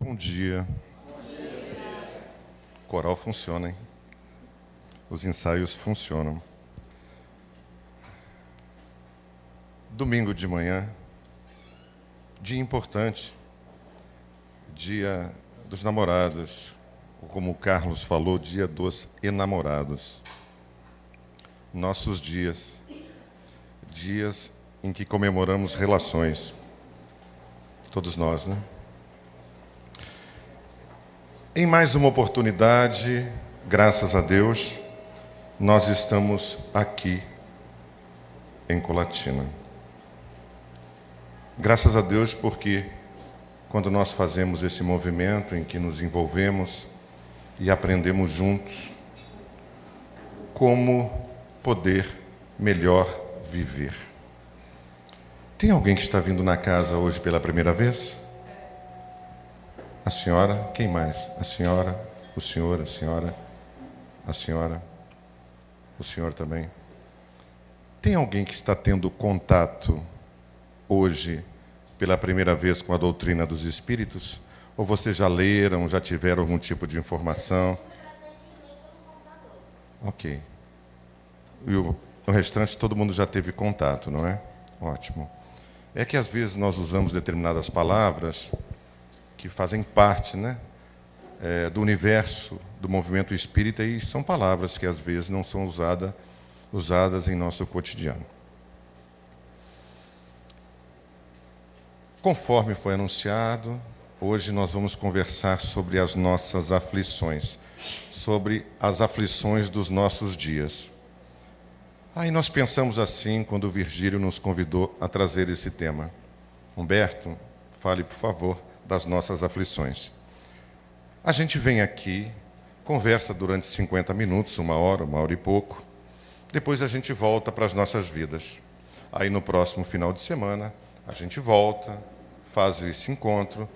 Bom dia. O coral funciona, hein? Os ensaios funcionam. Domingo de manhã, dia importante, dia dos namorados, ou como o Carlos falou, dia dos enamorados. Nossos dias em que comemoramos relações. Todos nós, né? Em mais uma oportunidade, graças a Deus, nós estamos aqui em Colatina. Graças a Deus porque quando nós fazemos esse movimento em que nos envolvemos e aprendemos juntos como poder melhor viver. Tem alguém que está vindo na casa hoje pela primeira vez? A senhora? Quem mais? A senhora? O senhor? A senhora? A senhora? O senhor também? Tem alguém que está tendo contato hoje pela primeira vez com a doutrina dos espíritos? Ou vocês já leram, já tiveram algum tipo de informação? Ok. E o restante todo mundo já teve contato, não é? Ótimo. É que às vezes nós usamos determinadas palavras que fazem parte, né, do universo do movimento espírita e são palavras que às vezes não são usadas em nosso cotidiano. Conforme foi anunciado, hoje nós vamos conversar sobre as nossas aflições, sobre as aflições dos nossos dias. Aí nós pensamos assim quando o Virgílio nos convidou a trazer esse tema. Humberto, fale, por favor, das nossas aflições. A gente vem aqui, conversa durante 50 minutos, uma hora e pouco, depois a gente volta para as nossas vidas. Aí no próximo final de semana, a gente volta, faz esse encontro,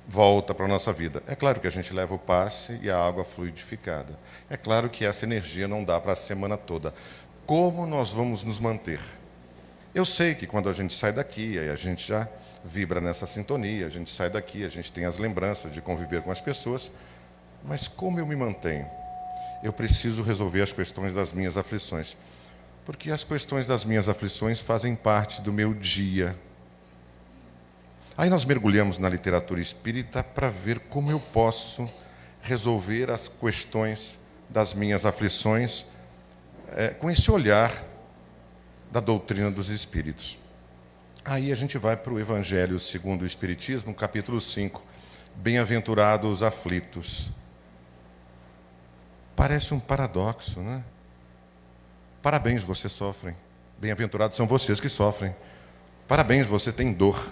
volta para a nossa vida. É claro que a gente leva o passe e a água fluidificada. É claro que essa energia não dá para a semana toda. Como nós vamos nos manter? Eu sei que quando a gente sai daqui, aí a gente já vibra nessa sintonia, a gente sai daqui, a gente tem as lembranças de conviver com as pessoas, mas como eu me mantenho? Eu preciso resolver as questões das minhas aflições, porque as questões das minhas aflições fazem parte do meu dia. Aí nós mergulhamos na literatura espírita para ver como eu posso resolver as questões das minhas aflições com esse olhar da doutrina dos espíritos. Aí a gente vai para o Evangelho segundo o Espiritismo, capítulo 5. Bem-aventurados os aflitos. Parece um paradoxo, né? Parabéns, vocês sofrem. Bem-aventurados são vocês que sofrem. Parabéns, você tem dor.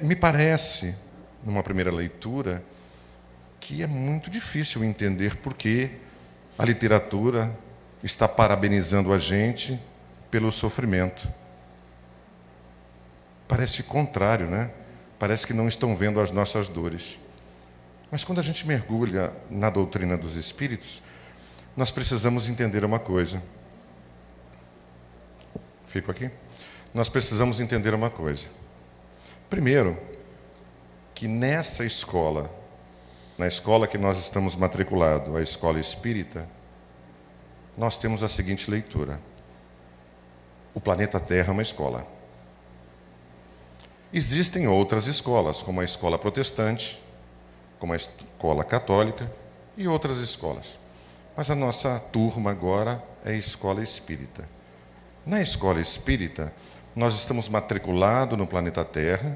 Me parece, numa primeira leitura, que é muito difícil entender por que a literatura está parabenizando a gente pelo sofrimento. Parece contrário, né? Parece que não estão vendo as nossas dores. Mas quando a gente mergulha na doutrina dos espíritos, nós precisamos entender uma coisa. Fico aqui? Nós precisamos entender uma coisa. Primeiro, que nessa escola, na escola que nós estamos matriculados, a escola espírita, nós temos a seguinte leitura. O planeta Terra é uma escola. Existem outras escolas, como a escola protestante, como a escola católica e outras escolas. Mas a nossa turma agora é a escola espírita. Na escola espírita, nós estamos matriculados no planeta Terra,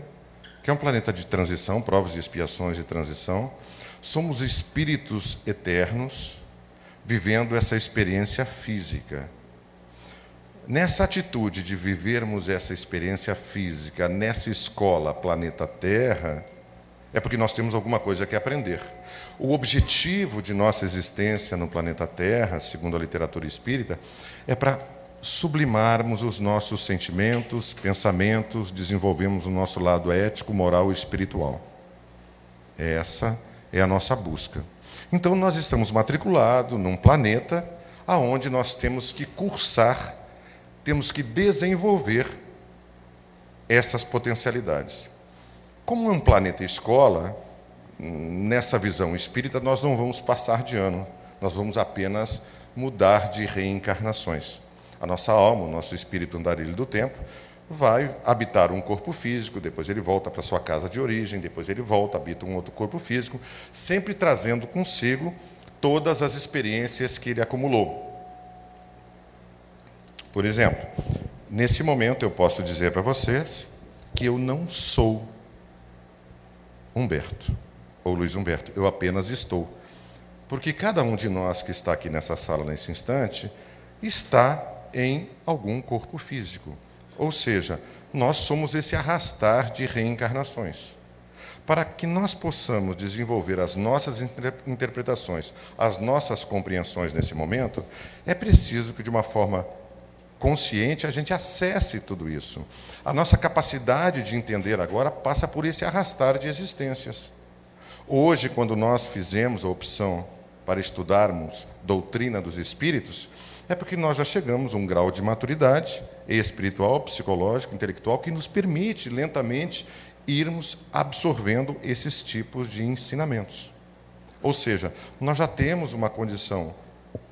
que é um planeta de transição, provas e expiações de transição. Somos espíritos eternos, vivendo essa experiência física. Nessa atitude de vivermos essa experiência física nessa escola, planeta Terra, é porque nós temos alguma coisa que aprender. O objetivo de nossa existência no planeta Terra, segundo a literatura espírita, é para sublimarmos os nossos sentimentos, pensamentos, desenvolvermos o nosso lado ético, moral e espiritual. Essa é a nossa busca. Então, nós estamos matriculados num planeta onde nós temos que cursar, temos que desenvolver essas potencialidades. Como é um planeta escola, nessa visão espírita, nós não vamos passar de ano, nós vamos apenas mudar de reencarnações. A nossa alma, o nosso espírito andarilho do tempo, vai habitar um corpo físico, depois ele volta para sua casa de origem, depois ele volta, habita um outro corpo físico, sempre trazendo consigo todas as experiências que ele acumulou. Por exemplo, nesse momento eu posso dizer para vocês que eu não sou Humberto, ou Luiz Humberto, eu apenas estou. Porque cada um de nós que está aqui nessa sala nesse instante está em algum corpo físico. Ou seja, nós somos esse arrastar de reencarnações. Para que nós possamos desenvolver as nossas interpretações, as nossas compreensões nesse momento, é preciso que, de uma forma consciente, a gente acesse tudo isso. A nossa capacidade de entender agora passa por esse arrastar de existências. Hoje, quando nós fizemos a opção para estudarmos doutrina dos espíritos, é porque nós já chegamos a um grau de maturidade espiritual, psicológico, intelectual, que nos permite, lentamente, irmos absorvendo esses tipos de ensinamentos. Ou seja, nós já temos uma condição,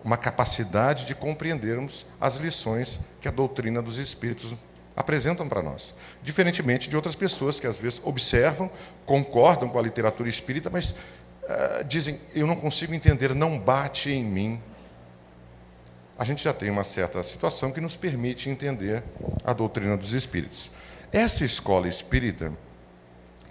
uma capacidade de compreendermos as lições que a doutrina dos espíritos apresentam para nós. Diferentemente de outras pessoas que, às vezes, observam, concordam com a literatura espírita, mas dizem, eu não consigo entender, não bate em mim. A gente já tem uma certa situação que nos permite entender a doutrina dos espíritos. Essa escola espírita,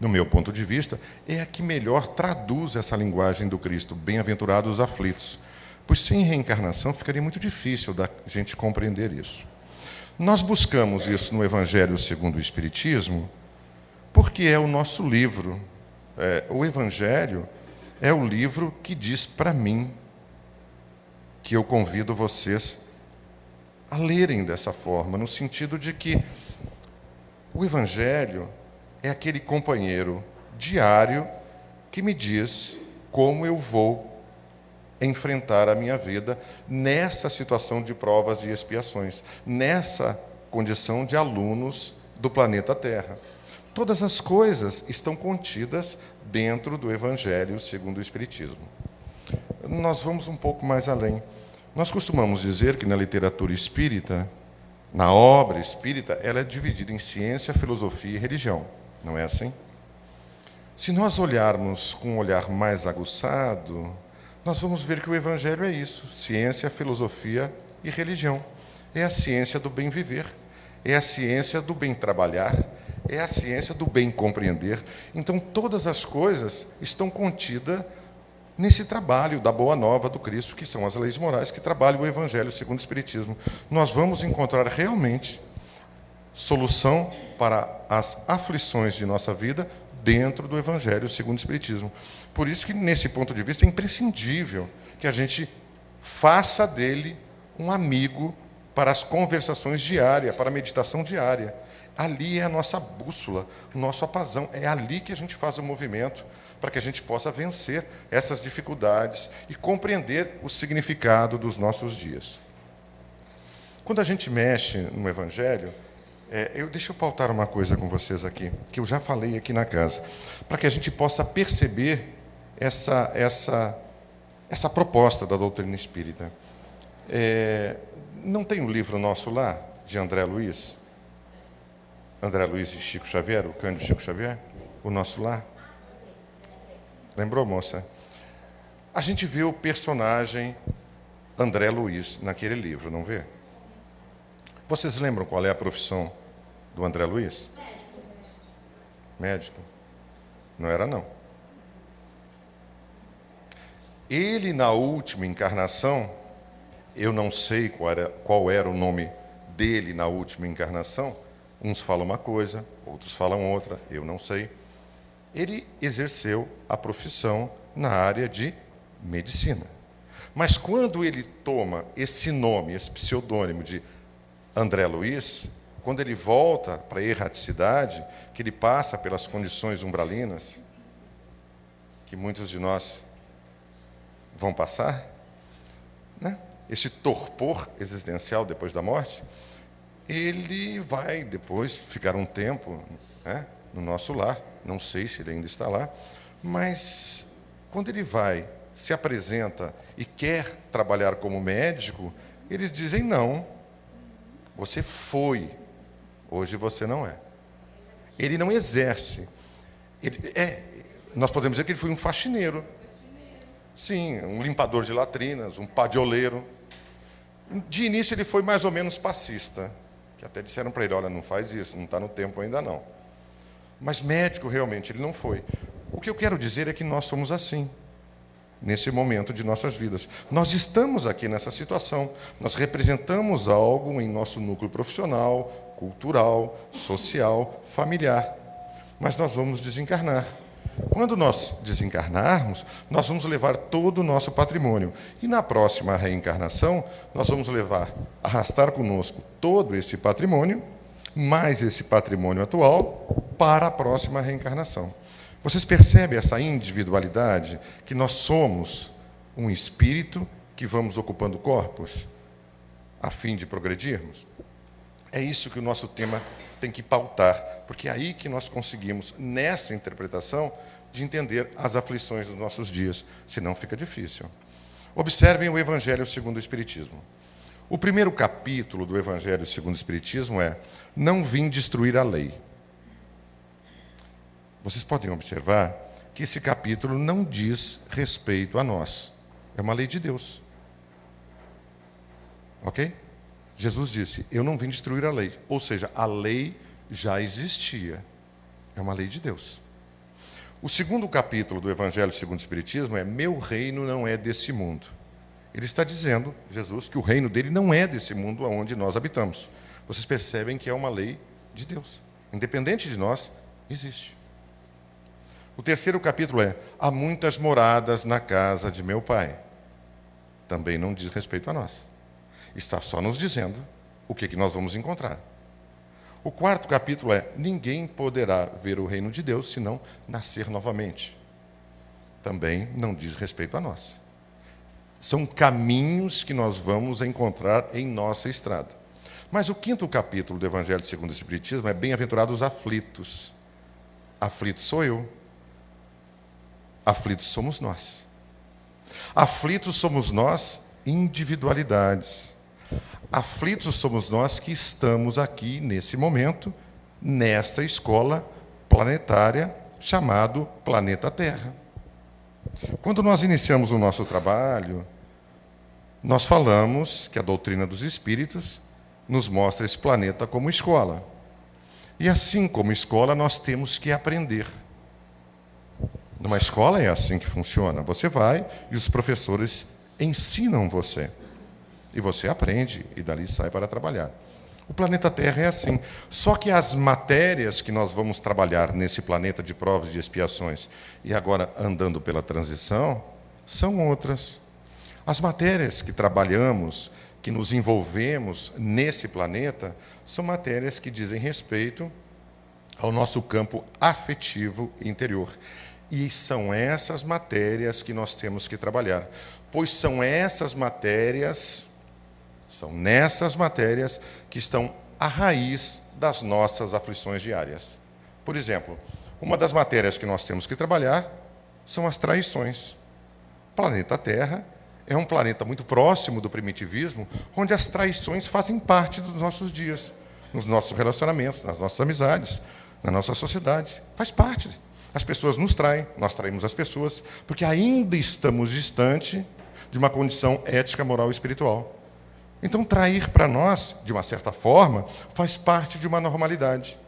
no meu ponto de vista, é a que melhor traduz essa linguagem do Cristo, bem-aventurados os aflitos, pois sem reencarnação ficaria muito difícil da gente compreender isso. Nós buscamos isso no Evangelho segundo o Espiritismo, porque é o nosso livro. O Evangelho é o livro que diz para mim, que eu convido vocês a lerem dessa forma, no sentido de que o Evangelho é aquele companheiro diário que me diz como eu vou enfrentar a minha vida nessa situação de provas e expiações, nessa condição de alunos do planeta Terra. Todas as coisas estão contidas dentro do Evangelho segundo o Espiritismo. Nós vamos um pouco mais além. Nós costumamos dizer que na literatura espírita, na obra espírita, ela é dividida em ciência, filosofia e religião. Não é assim? Se nós olharmos com um olhar mais aguçado, nós vamos ver que o Evangelho é isso: ciência, filosofia e religião. É a ciência do bem viver, é a ciência do bem trabalhar, é a ciência do bem compreender. Então, todas as coisas estão contidas nesse trabalho da Boa Nova do Cristo, que são as leis morais que trabalham o Evangelho segundo o Espiritismo. Nós vamos encontrar realmente solução para as aflições de nossa vida dentro do Evangelho segundo o Espiritismo. Por isso que, nesse ponto de vista, é imprescindível que a gente faça dele um amigo para as conversações diárias, para a meditação diária. Ali é a nossa bússola, o nosso apazão. É ali que a gente faz o movimento para que a gente possa vencer essas dificuldades e compreender o significado dos nossos dias. Quando a gente mexe no Evangelho, deixa eu pautar uma coisa com vocês aqui, que eu já falei aqui na casa, para que a gente possa perceber essa proposta da doutrina espírita. Não tem um livro nosso lá, de André Luiz? André Luiz e Chico Xavier, o Cândido Chico Xavier? O Nosso Lar? Lembrou, moça? A gente vê o personagem André Luiz naquele livro, não vê? Vocês lembram qual é a profissão do André Luiz? Médico. Não era, não. Ele, na última encarnação, eu não sei qual era o nome dele na última encarnação, uns falam uma coisa, outros falam outra, eu não sei. Ele exerceu a profissão na área de medicina. Mas quando ele toma esse nome, esse pseudônimo de André Luiz, quando ele volta para a erraticidade, que ele passa pelas condições umbralinas, que muitos de nós vão passar, né? Esse torpor existencial depois da morte, ele vai depois ficar um tempo, né, no nosso lar, não sei se ele ainda está lá, Mas quando ele vai, se apresenta e quer trabalhar como médico, eles dizem não. Você foi, hoje você não é. Ele não exerce. Nós podemos dizer que ele foi um faxineiro. Sim, um limpador de latrinas, um padioleiro. De início ele foi mais ou menos passista, que até disseram para ele, olha, não faz isso, não está no tempo ainda não. Mas médico realmente ele não foi. O que eu quero dizer é que nós somos assim, nesse momento de nossas vidas. Nós estamos aqui nessa situação, nós representamos algo em nosso núcleo profissional, cultural, social, familiar, mas nós vamos desencarnar. Quando nós desencarnarmos, nós vamos levar todo o nosso patrimônio. E na próxima reencarnação, nós vamos arrastar conosco todo esse patrimônio, mais esse patrimônio atual, para a próxima reencarnação. Vocês percebem essa individualidade? Que nós somos um espírito que vamos ocupando corpos a fim de progredirmos? É isso que o nosso tema tem que pautar, porque é aí que nós conseguimos, nessa interpretação, de entender as aflições dos nossos dias, senão fica difícil. Observem o Evangelho segundo o Espiritismo. O primeiro capítulo do Evangelho segundo o Espiritismo é Não vim destruir a lei. Vocês podem observar que esse capítulo não diz respeito a nós. É uma lei de Deus. Ok? Jesus disse, eu não vim destruir a lei. Ou seja, a lei já existia. É uma lei de Deus. O segundo capítulo do Evangelho segundo o Espiritismo é Meu reino não é desse mundo. Ele está dizendo, Jesus, que o reino dele não é desse mundo onde nós habitamos. Vocês percebem que é uma lei de Deus. Independente de nós, existe. O terceiro capítulo é Há muitas moradas na casa de meu Pai. Também não diz respeito a nós. Está só nos dizendo o que nós vamos encontrar. O quarto capítulo é Ninguém poderá ver o reino de Deus senão nascer novamente. Também não diz respeito a nós. São caminhos que nós vamos encontrar em nossa estrada. Mas o quinto capítulo do Evangelho segundo o Espiritismo é Bem-aventurados os aflitos. Aflito sou eu. Aflitos somos nós. Aflitos somos nós, individualidades. Aflitos somos nós que estamos aqui, nesse momento, nesta escola planetária, chamado Planeta Terra. Quando nós iniciamos o nosso trabalho, nós falamos que a doutrina dos espíritos nos mostra esse planeta como escola. E assim como escola, nós temos que aprender. Numa escola é assim que funciona. Você vai e os professores ensinam você. E você aprende e dali sai para trabalhar. O planeta Terra é assim. Só que as matérias que nós vamos trabalhar nesse planeta de provas e de expiações, e agora andando pela transição, são outras. As matérias que trabalhamos, que nos envolvemos nesse planeta, são matérias que dizem respeito ao nosso campo afetivo interior. E são essas matérias que nós temos que trabalhar, pois são nessas matérias que estão a raiz das nossas aflições diárias. Por exemplo, uma das matérias que nós temos que trabalhar são as traições. O planeta Terra é um planeta muito próximo do primitivismo, onde as traições fazem parte dos nossos dias, nos nossos relacionamentos, nas nossas amizades, na nossa sociedade. Faz parte. As pessoas nos traem, nós traímos as pessoas, porque ainda estamos distante de uma condição ética, moral e espiritual. Então, trair para nós, de uma certa forma, faz parte de uma normalidade.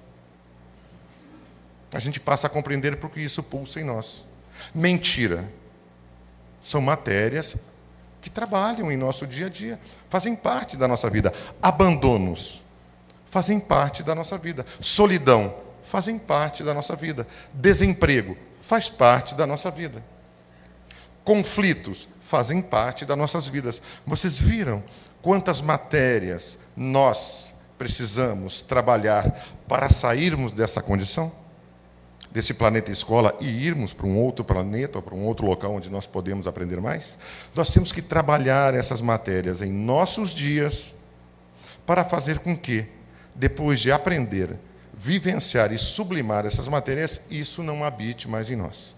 A gente passa a compreender porque isso pulsa em nós. Mentira. São matérias que trabalham em nosso dia a dia, fazem parte da nossa vida. Abandonos fazem parte da nossa vida. Solidão fazem parte da nossa vida. Desemprego faz parte da nossa vida. Conflitos fazem parte das nossas vidas. Vocês viram quantas matérias nós precisamos trabalhar para sairmos dessa condição? Desse planeta escola e irmos para um outro planeta ou para um outro local onde nós podemos aprender mais? Nós temos que trabalhar essas matérias em nossos dias para fazer com que, depois de aprender, vivenciar e sublimar essas matérias, isso não habite mais em nós.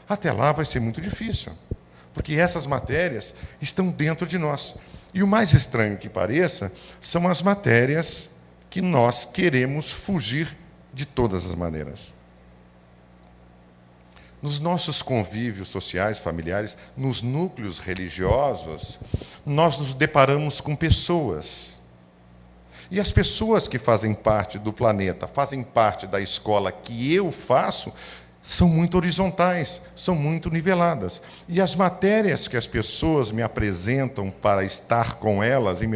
Até lá vai ser muito difícil, porque essas matérias estão dentro de nós. E o mais estranho que pareça, são as matérias que nós queremos fugir de todas as maneiras. Nos nossos convívios sociais, familiares, nos núcleos religiosos, nós nos deparamos com pessoas. E as pessoas que fazem parte do planeta, fazem parte da escola que eu faço, são muito horizontais, são muito niveladas. E as matérias que as pessoas me apresentam para estar com elas em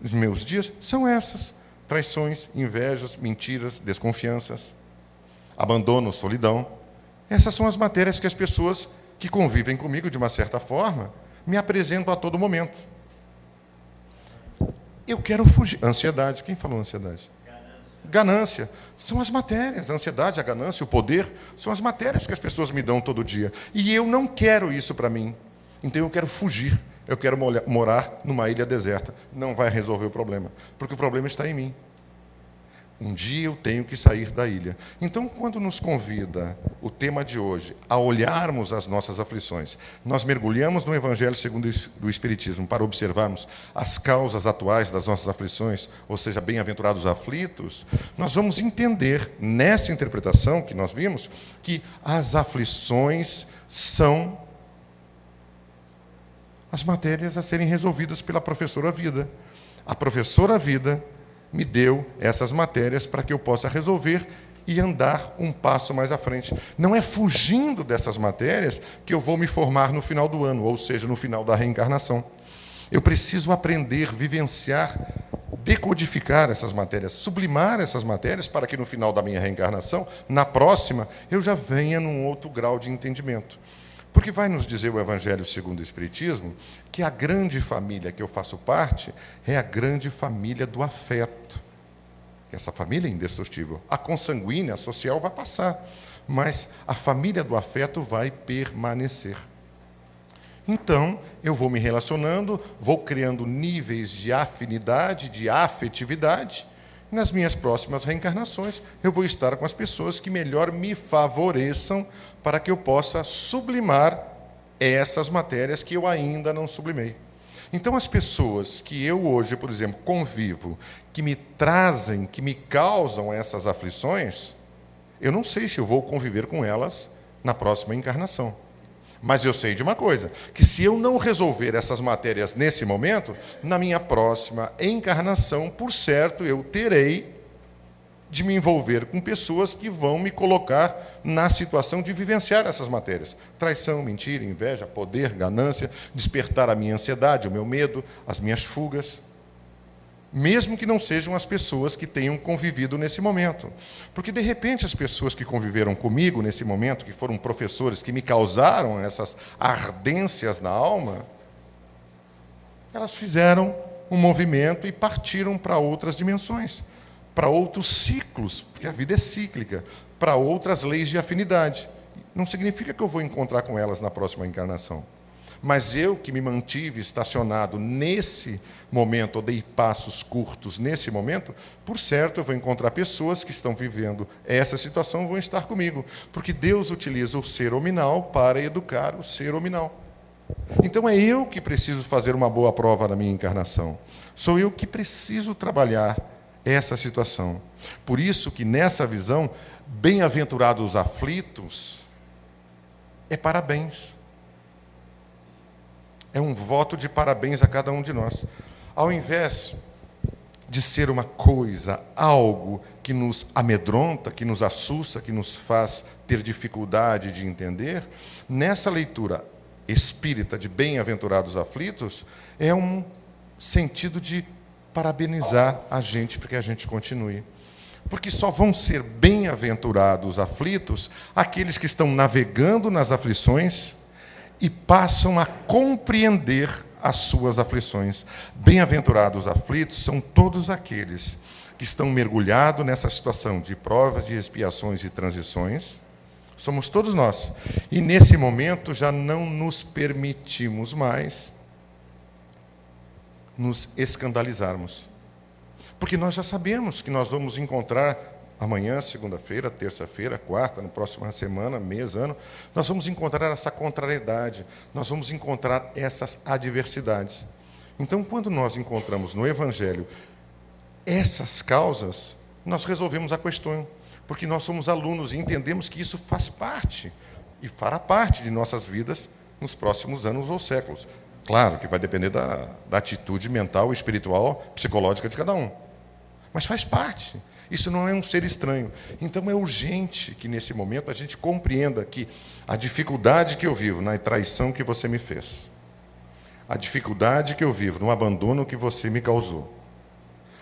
os meus dias, são essas: traições, invejas, mentiras, desconfianças, abandono, solidão. Essas são as matérias que as pessoas que convivem comigo, de uma certa forma, me apresentam a todo momento. Eu quero fugir. Ansiedade. Quem falou ansiedade? Ganância. São as matérias. A ansiedade, a ganância, o poder, são as matérias que as pessoas me dão todo dia. E eu não quero isso para mim. Então eu quero fugir. Eu quero morar numa ilha deserta. Não vai resolver o problema, porque o problema está em mim. Um dia eu tenho que sair da ilha. Então, quando nos convida o tema de hoje a olharmos as nossas aflições, nós mergulhamos no Evangelho segundo o Espiritismo para observarmos as causas atuais das nossas aflições, ou seja, bem-aventurados aflitos, nós vamos entender, nessa interpretação que nós vimos, que as aflições são as matérias a serem resolvidas pela professora Vida. A professora Vida me deu essas matérias para que eu possa resolver e andar um passo mais à frente. Não é fugindo dessas matérias que eu vou me formar no final do ano, ou seja, no final da reencarnação. Eu preciso aprender, vivenciar, decodificar essas matérias, sublimar essas matérias para que no final da minha reencarnação, na próxima, eu já venha num outro grau de entendimento. Porque vai nos dizer o Evangelho segundo o Espiritismo que a grande família que eu faço parte é a grande família do afeto. Essa família é indestrutível. A consanguínea, a social, vai passar, mas a família do afeto vai permanecer. Então, eu vou me relacionando, vou criando níveis de afinidade, de afetividade. Nas minhas próximas reencarnações, eu vou estar com as pessoas que melhor me favoreçam para que eu possa sublimar essas matérias que eu ainda não sublimei. Então, as pessoas que eu hoje, por exemplo, convivo, que me trazem, que me causam essas aflições, eu não sei se eu vou conviver com elas na próxima encarnação. Mas eu sei de uma coisa, que se eu não resolver essas matérias nesse momento, na minha próxima encarnação, por certo, eu terei de me envolver com pessoas que vão me colocar na situação de vivenciar essas matérias. Traição, mentira, inveja, poder, ganância, despertar a minha ansiedade, o meu medo, as minhas fugas. Mesmo que não sejam as pessoas que tenham convivido nesse momento. Porque, de repente, as pessoas que conviveram comigo nesse momento, que foram professores, que me causaram essas ardências na alma, elas fizeram um movimento e partiram para outras dimensões, para outros ciclos, porque a vida é cíclica, para outras leis de afinidade. Não significa que eu vou encontrar com elas na próxima encarnação. Mas eu que me mantive estacionado nesse momento, ou dei passos curtos nesse momento, por certo eu vou encontrar pessoas que estão vivendo essa situação, vão estar comigo, porque Deus utiliza o ser hominal para educar o ser hominal. Então é eu que preciso fazer uma boa prova na minha encarnação. Sou eu que preciso trabalhar essa situação. Por isso que nessa visão, bem-aventurados os aflitos, é parabéns. É um voto de parabéns a cada um de nós. Ao invés de ser uma coisa, algo que nos amedronta, que nos assusta, que nos faz ter dificuldade de entender, nessa leitura espírita de bem-aventurados aflitos, é um sentido de parabenizar a gente para que a gente continue. Porque só vão ser bem-aventurados aflitos aqueles que estão navegando nas aflições e passam a compreender as suas aflições. Bem-aventurados aflitos são todos aqueles que estão mergulhados nessa situação de provas, de expiações e transições. Somos todos nós. E nesse momento já não nos permitimos mais nos escandalizarmos. Porque nós já sabemos que nós vamos encontrar amanhã, segunda-feira, terça-feira, quarta, na próxima semana, mês, ano, nós vamos encontrar essa contrariedade, nós vamos encontrar essas adversidades. Então, quando nós encontramos no Evangelho essas causas, nós resolvemos a questão, porque nós somos alunos e entendemos que isso faz parte e fará parte de nossas vidas nos próximos anos ou séculos. Claro que vai depender da atitude mental, espiritual, psicológica de cada um. Mas faz parte. Isso não é um ser estranho. Então é urgente que, nesse momento, a gente compreenda que a dificuldade que eu vivo na traição que você me fez, a dificuldade que eu vivo no abandono que você me causou,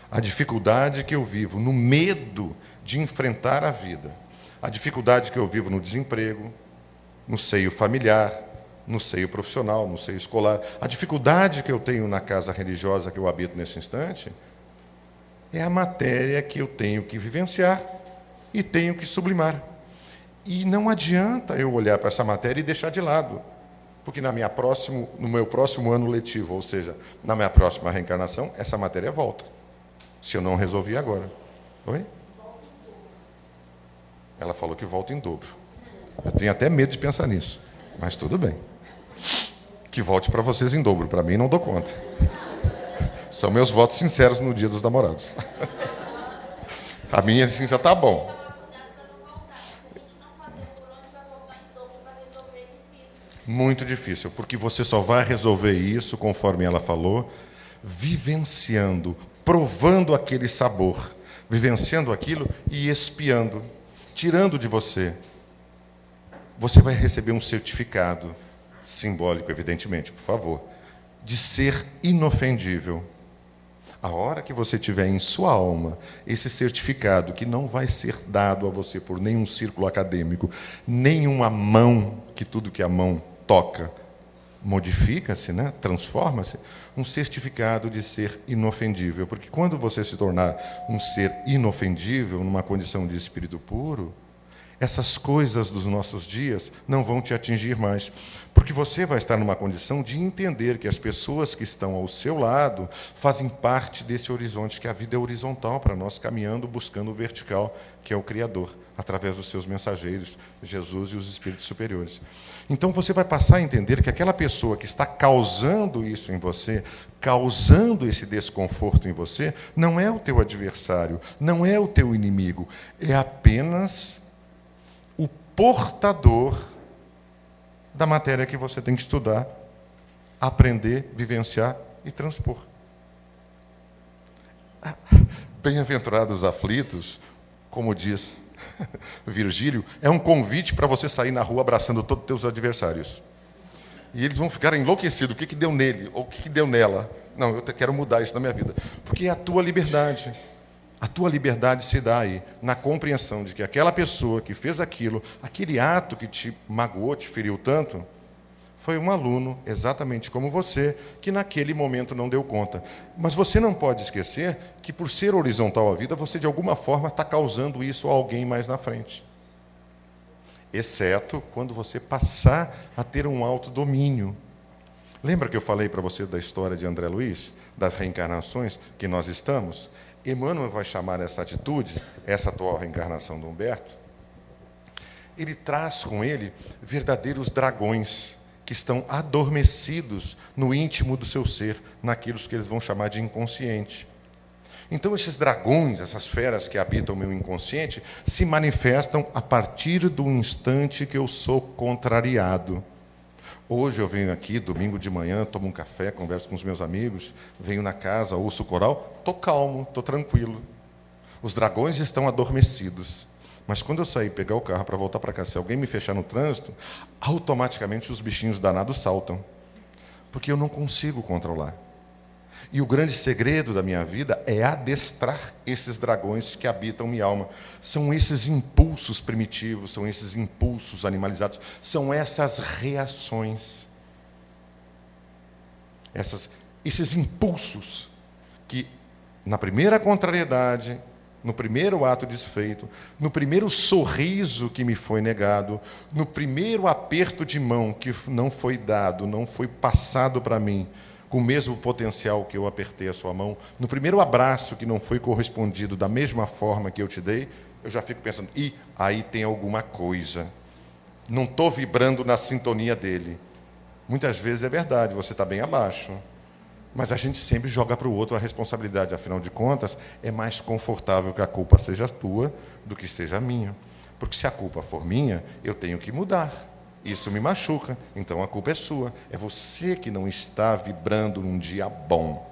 a dificuldade que eu vivo no medo de enfrentar a vida, a dificuldade que eu vivo no desemprego, no seio familiar, no seio profissional, no seio escolar, a dificuldade que eu tenho na casa religiosa que eu habito nesse instante, é a matéria que eu tenho que vivenciar e tenho que sublimar. E não adianta eu olhar para essa matéria e deixar de lado, porque no meu próximo ano letivo, ou seja, na minha próxima reencarnação, essa matéria volta, se eu não resolver agora. Oi? Ela falou que volta em dobro. Eu tenho até medo de pensar nisso, mas tudo bem. Que volte para vocês em dobro, para mim não dou conta. São meus votos sinceros no Dia dos Namorados. A minha assim já está bom. Muito difícil, porque você só vai resolver isso, conforme ela falou, vivenciando, provando aquele sabor, vivenciando aquilo e expiando, tirando de você. Você vai receber um certificado, simbólico, evidentemente, por favor, de ser inofendível. A hora que você tiver em sua alma esse certificado, que não vai ser dado a você por nenhum círculo acadêmico, nenhuma mão, que tudo que a mão toca modifica-se, né? Transforma-se, um certificado de ser inofendível. Porque quando você se tornar um ser inofendível, numa condição de espírito puro, essas coisas dos nossos dias não vão te atingir mais, porque você vai estar numa condição de entender que as pessoas que estão ao seu lado fazem parte desse horizonte, que a vida é horizontal para nós, caminhando, buscando o vertical, que é o Criador, através dos seus mensageiros, Jesus e os espíritos superiores. Então você vai passar a entender que aquela pessoa que está causando isso em você, causando esse desconforto em você, não é o teu adversário, não é o teu inimigo, é apenas o portador da matéria que você tem que estudar, aprender, vivenciar e transpor. Bem-aventurados os aflitos, como diz Virgílio, é um convite para você sair na rua abraçando todos os teus adversários. E eles vão ficar enlouquecidos. O que deu nele? Ou o que deu nela? Não, eu quero mudar isso na minha vida. Porque é a tua liberdade. A tua liberdade se dá aí, na compreensão de que aquela pessoa que fez aquilo, aquele ato que te magoou, te feriu tanto, foi um aluno, exatamente como você, que naquele momento não deu conta. Mas você não pode esquecer que, por ser horizontal à vida, você de alguma forma está causando isso a alguém mais na frente. Exceto quando você passar a ter um autodomínio. Lembra que eu falei para você da história de André Luiz, das reencarnações que nós estamos? Emmanuel vai chamar essa atitude, essa atual reencarnação do Humberto, ele traz com ele verdadeiros dragões que estão adormecidos no íntimo do seu ser, naquilo que eles vão chamar de inconsciente. Então, esses dragões, essas feras que habitam o meu inconsciente, se manifestam a partir do instante que eu sou contrariado. Hoje eu venho aqui, domingo de manhã, tomo um café, converso com os meus amigos, venho na casa, ouço o coral, estou calmo, estou tranquilo. Os dragões estão adormecidos. Mas quando eu sair pegar o carro para voltar para casa, se alguém me fechar no trânsito, automaticamente os bichinhos danados saltam. Porque eu não consigo controlar. E o grande segredo da minha vida é adestrar esses dragões que habitam minha alma. São esses impulsos primitivos, são esses impulsos animalizados, são essas reações. Esses impulsos que, na primeira contrariedade, no primeiro ato desfeito, no primeiro sorriso que me foi negado, no primeiro aperto de mão que não foi dado, não foi passado para mim, com o mesmo potencial que eu apertei a sua mão, no primeiro abraço que não foi correspondido da mesma forma que eu te dei, eu já fico pensando, aí tem alguma coisa. Não estou vibrando na sintonia dele. Muitas vezes é verdade, você está bem abaixo. Mas a gente sempre joga para o outro a responsabilidade. Afinal de contas, é mais confortável que a culpa seja tua do que seja minha. Porque se a culpa for minha, eu tenho que mudar. Isso me machuca, então a culpa é sua. É você que não está vibrando num dia bom.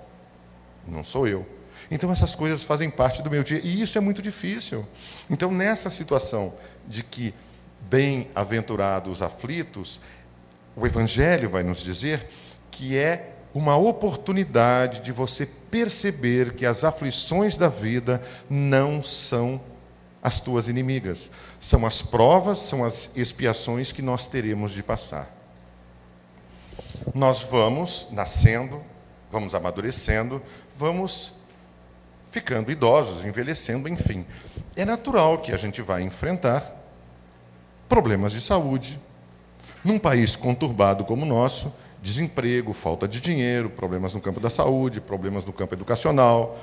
Não sou eu. Então essas coisas fazem parte do meu dia. E isso é muito difícil. Então nessa situação de que bem-aventurados os aflitos, o Evangelho vai nos dizer que é uma oportunidade de você perceber que as aflições da vida não são as tuas inimigas. São as provas, são as expiações que nós teremos de passar. Nós vamos nascendo, vamos amadurecendo, vamos ficando idosos, envelhecendo, enfim. É natural que a gente vai enfrentar problemas de saúde. Num país conturbado como o nosso, desemprego, falta de dinheiro, problemas no campo da saúde, problemas no campo educacional.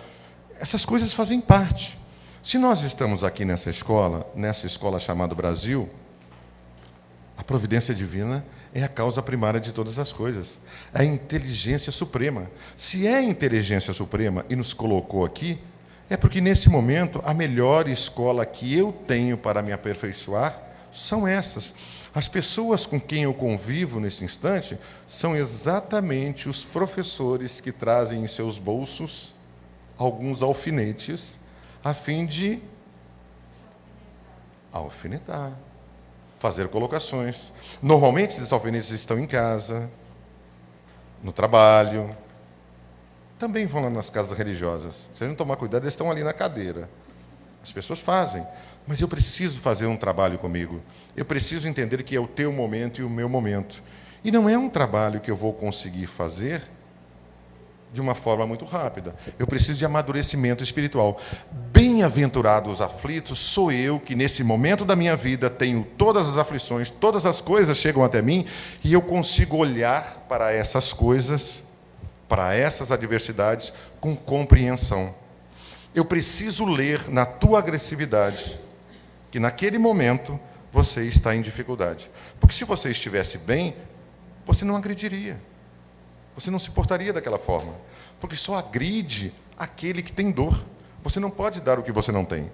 Essas coisas fazem parte. Se nós estamos aqui nessa escola chamada Brasil, a providência divina é a causa primária de todas as coisas. É a inteligência suprema. Se é a inteligência suprema e nos colocou aqui, é porque nesse momento a melhor escola que eu tenho para me aperfeiçoar são essas. As pessoas com quem eu convivo nesse instante são exatamente os professores que trazem em seus bolsos alguns alfinetes a fim de alfinetar, fazer colocações. Normalmente esses alfinetes estão em casa, no trabalho, também vão lá nas casas religiosas. Se a gente tomar cuidado, eles estão ali na cadeira. As pessoas fazem. Mas eu preciso fazer um trabalho comigo. Eu preciso entender que é o teu momento e o meu momento. E não é um trabalho que eu vou conseguir fazer de uma forma muito rápida. Eu preciso de amadurecimento espiritual. Bem-aventurados os aflitos, sou eu que nesse momento da minha vida tenho todas as aflições, todas as coisas chegam até mim e eu consigo olhar para essas coisas, para essas adversidades com compreensão. Eu preciso ler na tua agressividade que naquele momento você está em dificuldade. Porque se você estivesse bem, você não agrediria. Você não se portaria daquela forma. Porque só agride aquele que tem dor. Você não pode dar o que você não tem.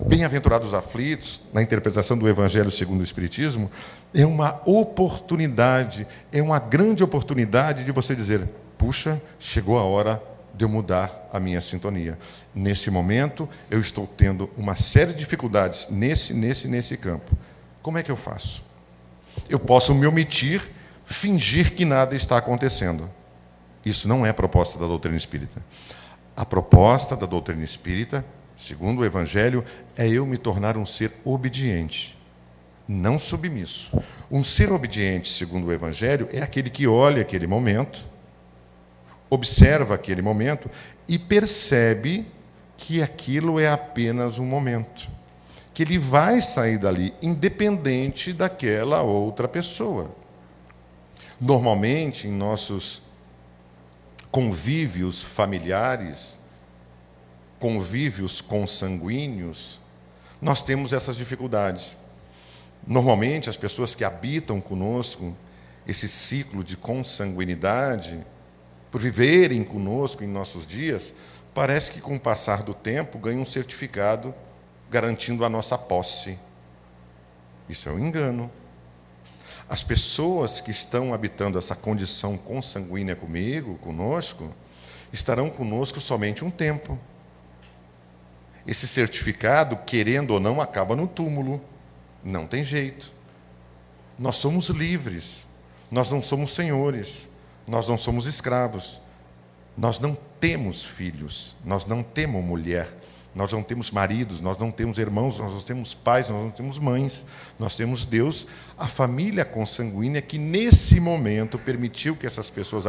Bem-aventurados os aflitos, na interpretação do Evangelho segundo o Espiritismo, é uma oportunidade, é uma grande oportunidade de você dizer, puxa, chegou a hora de eu mudar a minha sintonia. Nesse momento, eu estou tendo uma série de dificuldades nesse campo. Como é que eu faço? Eu posso me omitir, fingir que nada está acontecendo. Isso não é a proposta da doutrina espírita. A proposta da doutrina espírita, segundo o Evangelho, é eu me tornar um ser obediente, não submisso. Um ser obediente, segundo o Evangelho, é aquele que olha aquele momento, observa aquele momento e percebe que aquilo é apenas um momento, que ele vai sair dali independente daquela outra pessoa. Normalmente, em nossos convívios familiares, convívios consanguíneos, nós temos essas dificuldades. Normalmente, as pessoas que habitam conosco esse ciclo de consanguinidade, por viverem conosco em nossos dias, parece que com o passar do tempo ganham um certificado garantindo a nossa posse. Isso é um engano. As pessoas que estão habitando essa condição consanguínea conosco, estarão conosco somente um tempo. Esse certificado, querendo ou não, acaba no túmulo. Não tem jeito. Nós somos livres. Nós não somos senhores. Nós não somos escravos. Nós não temos filhos. Nós não temos mulher. Nós não temos maridos. Nós não temos irmãos. Nós não temos pais. Nós não temos mães. Nós temos Deus, a família consanguínea que nesse momento permitiu que essas pessoas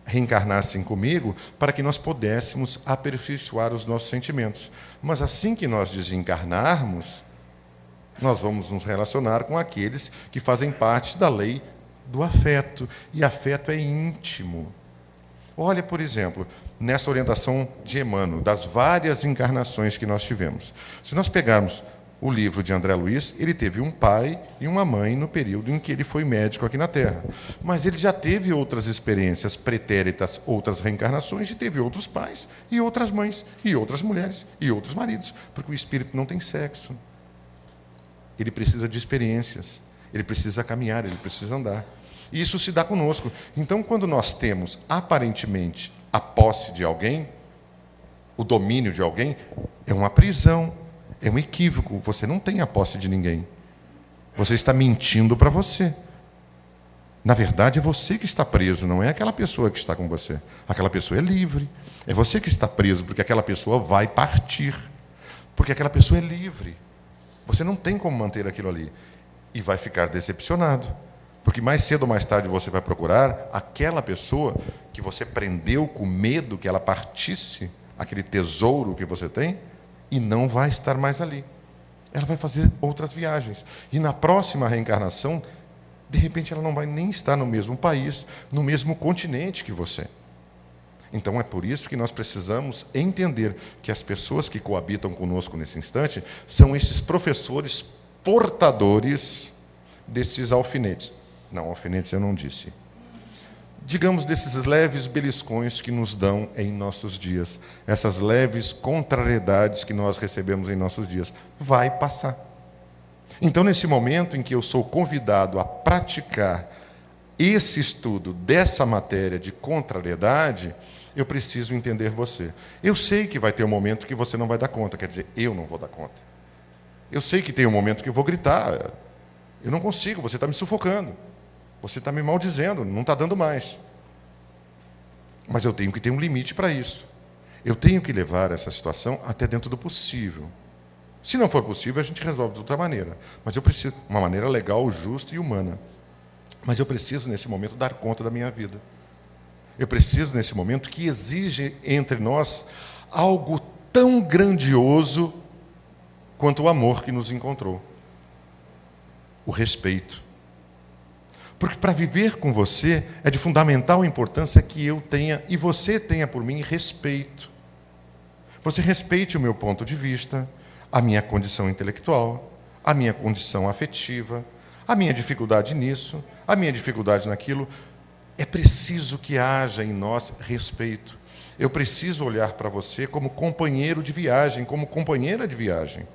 reencarnassem comigo para que nós pudéssemos aperfeiçoar os nossos sentimentos. Mas assim que nós desencarnarmos, nós vamos nos relacionar com aqueles que fazem parte da lei do afeto. E afeto é íntimo. Olha, por exemplo, nessa orientação de Emmanuel, das várias encarnações que nós tivemos. Se nós pegarmos o livro de André Luiz, ele teve um pai e uma mãe no período em que ele foi médico aqui na Terra. Mas ele já teve outras experiências pretéritas, outras reencarnações, e teve outros pais, e outras mães, e outras mulheres, e outros maridos, porque o espírito não tem sexo. Ele precisa de experiências, ele precisa caminhar, ele precisa andar. E isso se dá conosco. Então, quando nós temos, aparentemente, a posse de alguém, o domínio de alguém, é uma prisão, é um equívoco. Você não tem a posse de ninguém. Você está mentindo para você. Na verdade, é você que está preso, não é aquela pessoa que está com você. Aquela pessoa é livre. É você que está preso, porque aquela pessoa vai partir. Porque aquela pessoa é livre. Você não tem como manter aquilo ali. E vai ficar decepcionado. Porque mais cedo ou mais tarde você vai procurar aquela pessoa que você prendeu com medo que ela partisse, aquele tesouro que você tem, e não vai estar mais ali. Ela vai fazer outras viagens. E na próxima reencarnação, de repente, ela não vai nem estar no mesmo país, no mesmo continente que você. Então, é por isso que nós precisamos entender que as pessoas que coabitam conosco nesse instante são esses professores portadores desses alfinetes. Não, alfinetes eu não disse. Digamos, desses leves beliscões que nos dão em nossos dias, essas leves contrariedades que nós recebemos em nossos dias, vai passar. Então, nesse momento em que eu sou convidado a praticar esse estudo dessa matéria de contrariedade, eu preciso entender você. Eu sei que vai ter um momento que você não vai dar conta, quer dizer, eu não vou dar conta. Eu sei que tem um momento que eu vou gritar, eu não consigo, você está me sufocando. Você está me maldizendo, não está dando mais. Mas eu tenho que ter um limite para isso. Eu tenho que levar essa situação até dentro do possível. Se não for possível, a gente resolve de outra maneira. Mas eu preciso, uma maneira legal, justa e humana. Mas eu preciso, nesse momento, dar conta da minha vida. Eu preciso, nesse momento, que exige entre nós algo tão grandioso quanto o amor que nos encontrou. O respeito. Porque para viver com você é de fundamental importância que eu tenha, e você tenha por mim, respeito. Você respeite o meu ponto de vista, a minha condição intelectual, a minha condição afetiva, a minha dificuldade nisso, a minha dificuldade naquilo. É preciso que haja em nós respeito. Eu preciso olhar para você como companheiro de viagem, como companheira de viagem.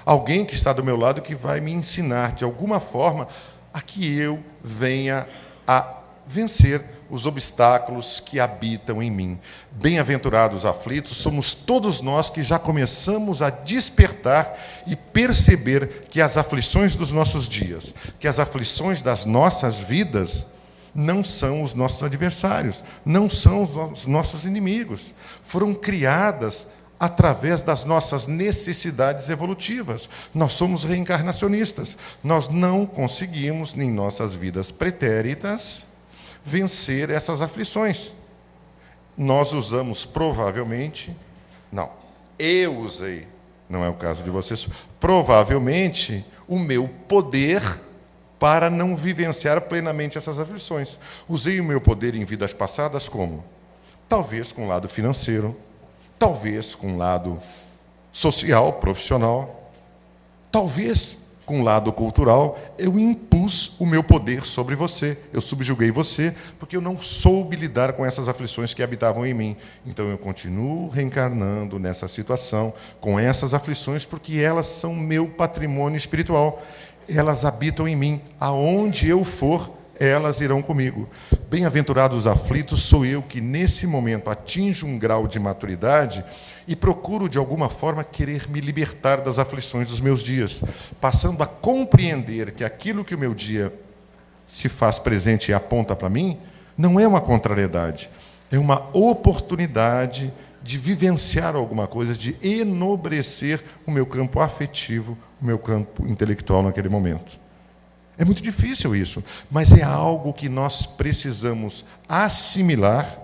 Alguém que está do meu lado que vai me ensinar, de alguma forma, a que eu venha a vencer os obstáculos que habitam em mim. Bem-aventurados aflitos, somos todos nós que já começamos a despertar e perceber que as aflições dos nossos dias, que as aflições das nossas vidas, não são os nossos adversários, não são os nossos inimigos. Foram criadas através das nossas necessidades evolutivas. Nós somos reencarnacionistas. Nós não conseguimos, em nossas vidas pretéritas, vencer essas aflições. Nós usamos provavelmente, não, eu usei, não é o caso de vocês, provavelmente o meu poder para não vivenciar plenamente essas aflições. Usei o meu poder em vidas passadas como? Talvez com o lado financeiro, talvez com um lado social, profissional, talvez com um lado cultural, eu impus o meu poder sobre você, eu subjuguei você, porque eu não soube lidar com essas aflições que habitavam em mim. Então eu continuo reencarnando nessa situação, com essas aflições, porque elas são meu patrimônio espiritual. Elas habitam em mim, aonde eu for, elas irão comigo. Bem-aventurados os aflitos, sou eu que, nesse momento, atinjo um grau de maturidade e procuro, de alguma forma, querer me libertar das aflições dos meus dias, passando a compreender que aquilo que o meu dia se faz presente e aponta para mim, não é uma contrariedade, é uma oportunidade de vivenciar alguma coisa, de enobrecer o meu campo afetivo, o meu campo intelectual naquele momento. É muito difícil isso, mas é algo que nós precisamos assimilar,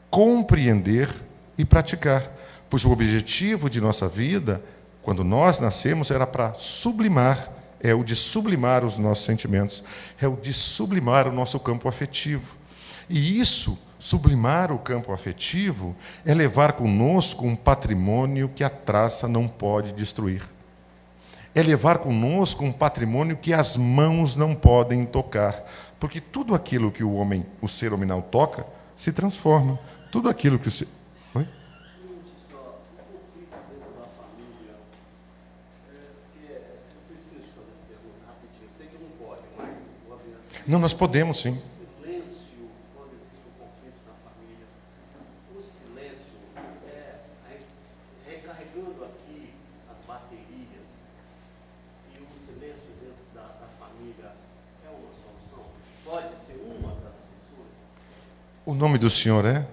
compreender e praticar. Pois o objetivo de nossa vida, quando nós nascemos, era para sublimar, o de sublimar os nossos sentimentos, é o de sublimar o nosso campo afetivo. E isso, sublimar o campo afetivo, é levar conosco um patrimônio que a traça não pode destruir. É levar conosco um patrimônio que as mãos não podem tocar. Porque tudo aquilo que o ser hominal toca, se transforma. Tudo aquilo que o ser... Oi? Não, nós podemos, sim. O silêncio, quando existe um conflito na família, o silêncio a gente recarregando aqui as baterias, e o silêncio dentro da família é uma solução? Pode ser uma das soluções? O nome do senhor é?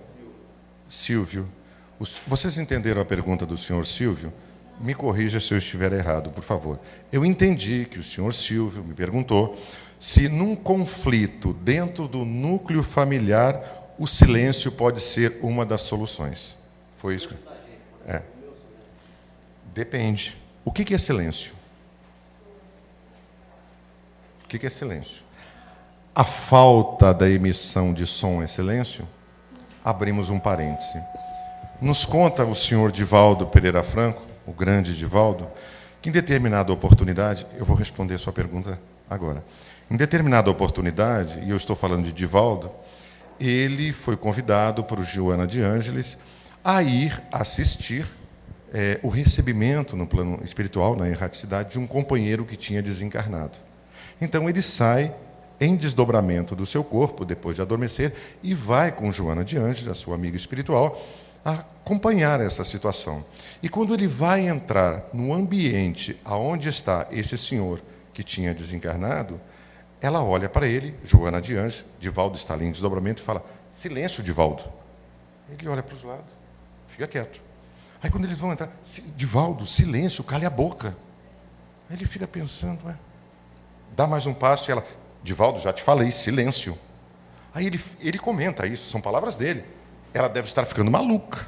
Silvio. Vocês entenderam a pergunta do senhor Silvio? Me corrija se eu estiver errado, por favor. Eu entendi que o senhor Silvio me perguntou se num conflito dentro do núcleo familiar o silêncio pode ser uma das soluções. Foi isso? É. Depende. O que é silêncio? O que é silêncio? A falta da emissão de som é silêncio? Abrimos um parêntese. Nos conta o senhor Divaldo Pereira Franco, o grande Divaldo, que em determinada oportunidade, eu vou responder sua pergunta agora. Em determinada oportunidade, e eu estou falando de Divaldo, ele foi convidado por Joana de Ângeles a ir assistir o recebimento no plano espiritual, na erraticidade, de um companheiro que tinha desencarnado. Então ele sai em desdobramento do seu corpo, depois de adormecer, e vai com Joana de Ângeles, a sua amiga espiritual, a acompanhar essa situação. E quando ele vai entrar no ambiente aonde está esse senhor que tinha desencarnado, ela olha para ele, Joana de Anjos, Divaldo está ali em desdobramento, e fala: silêncio, Divaldo. Ele olha para os lados, fica quieto. Aí quando eles vão entrar, Divaldo, silêncio, cale a boca. Aí ele fica pensando, dá mais um passo, e ela: Divaldo, já te falei, silêncio. Aí ele comenta isso, são palavras dele. Ela deve estar ficando maluca.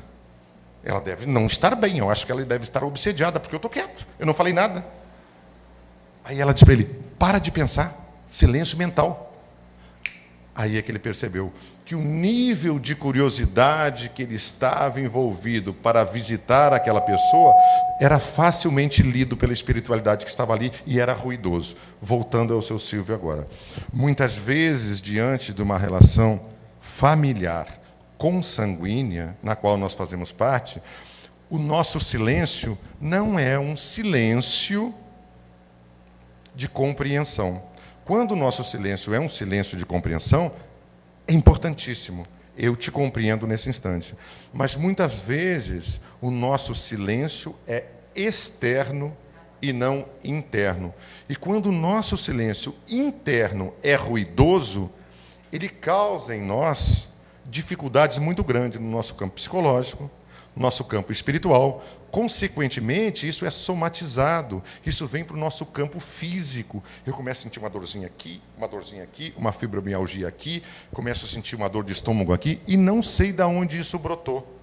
Ela deve não estar bem, eu acho que ela deve estar obsediada, porque eu estou quieto, eu não falei nada. Aí ela diz para ele: para de pensar. Silêncio mental. Aí é que ele percebeu que o nível de curiosidade que ele estava envolvido para visitar aquela pessoa era facilmente lido pela espiritualidade que estava ali e era ruidoso. Voltando ao seu Silvio agora. Muitas vezes, diante de uma relação familiar consanguínea, na qual nós fazemos parte, o nosso silêncio não é um silêncio de compreensão. Quando o nosso silêncio é um silêncio de compreensão, é importantíssimo. Eu te compreendo nesse instante. Mas, muitas vezes, o nosso silêncio é externo e não interno. E quando o nosso silêncio interno é ruidoso, ele causa em nós dificuldades muito grandes no nosso campo psicológico, no nosso campo espiritual. Consequentemente, isso é somatizado, isso vem para o nosso campo físico. Eu começo a sentir uma dorzinha aqui, uma fibromialgia aqui, começo a sentir uma dor de estômago aqui, e não sei de onde isso brotou.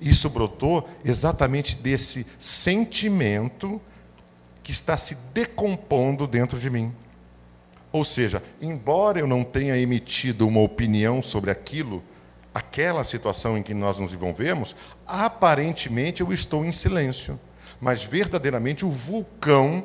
Isso brotou exatamente desse sentimento que está se decompondo dentro de mim. Ou seja, embora eu não tenha emitido uma opinião sobre aquela situação em que nós nos envolvemos, aparentemente eu estou em silêncio. Mas, verdadeiramente, o vulcão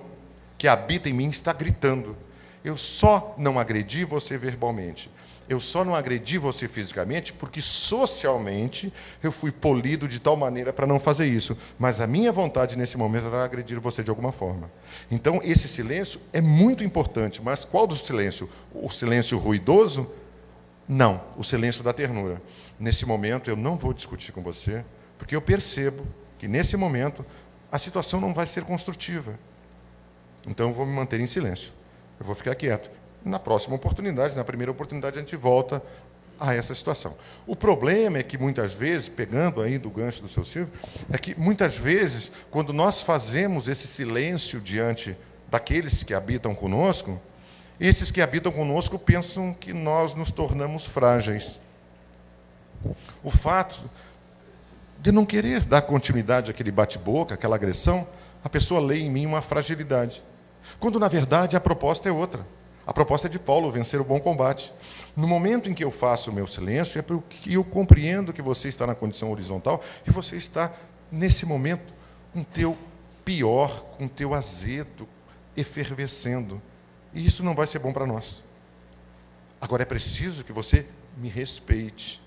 que habita em mim está gritando. Eu só não agredi você verbalmente. Eu só não agredi você fisicamente porque, socialmente, eu fui polido de tal maneira para não fazer isso. Mas a minha vontade, nesse momento, era agredir você de alguma forma. Então, esse silêncio é muito importante. Mas qual do silêncio? O silêncio ruidoso? Não, o silêncio da ternura. Nesse momento, eu não vou discutir com você, porque eu percebo que, nesse momento, a situação não vai ser construtiva. Então, eu vou me manter em silêncio. Eu vou ficar quieto. Na próxima oportunidade, na primeira oportunidade, a gente volta a essa situação. O problema é que, muitas vezes, pegando aí do gancho do seu Silvio, é que, muitas vezes, quando nós fazemos esse silêncio diante daqueles que habitam conosco, esses que habitam conosco pensam que nós nos tornamos frágeis. O fato de não querer dar continuidade àquele bate-boca, àquela agressão, a pessoa lê em mim uma fragilidade. Quando, na verdade, a proposta é outra. A proposta é de Paulo, vencer o bom combate. No momento em que eu faço o meu silêncio, é porque eu compreendo que você está na condição horizontal e você está, nesse momento, com o teu pior, com o teu azedo, efervescendo. E isso não vai ser bom para nós. Agora, é preciso que você me respeite.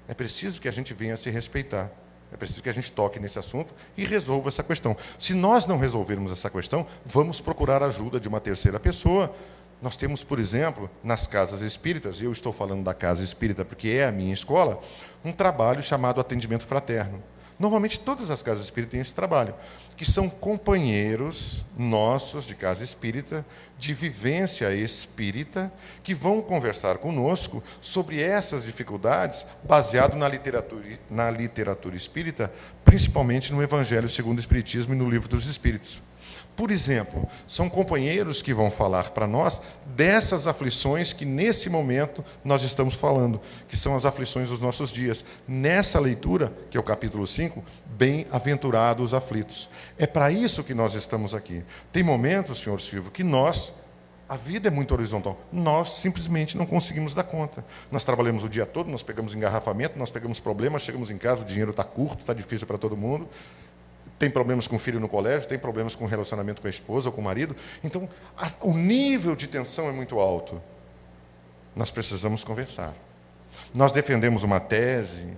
É preciso que a gente venha a se respeitar. É preciso que a gente toque nesse assunto e resolva essa questão. Se nós não resolvermos essa questão, vamos procurar a ajuda de uma terceira pessoa. Nós temos, por exemplo, nas casas espíritas, e eu estou falando da casa espírita porque é a minha escola, um trabalho chamado atendimento fraterno. Normalmente todas as casas espíritas têm esse trabalho, que são companheiros nossos de casa espírita, de vivência espírita, que vão conversar conosco sobre essas dificuldades, baseado na literatura espírita, principalmente no Evangelho segundo o Espiritismo e no Livro dos Espíritos. Por exemplo, são companheiros que vão falar para nós dessas aflições que, nesse momento, nós estamos falando, que são as aflições dos nossos dias. Nessa leitura, que é o capítulo 5, bem-aventurados os aflitos. É para isso que nós estamos aqui. Tem momentos, senhor Silvio, que a vida é muito horizontal, nós simplesmente não conseguimos dar conta. Nós trabalhamos o dia todo, nós pegamos engarrafamento, nós pegamos problemas, chegamos em casa, o dinheiro está curto, está difícil para todo mundo. Tem problemas com o filho no colégio, tem problemas com o relacionamento com a esposa ou com o marido. Então, o nível de tensão é muito alto. Nós precisamos conversar. Nós defendemos uma tese.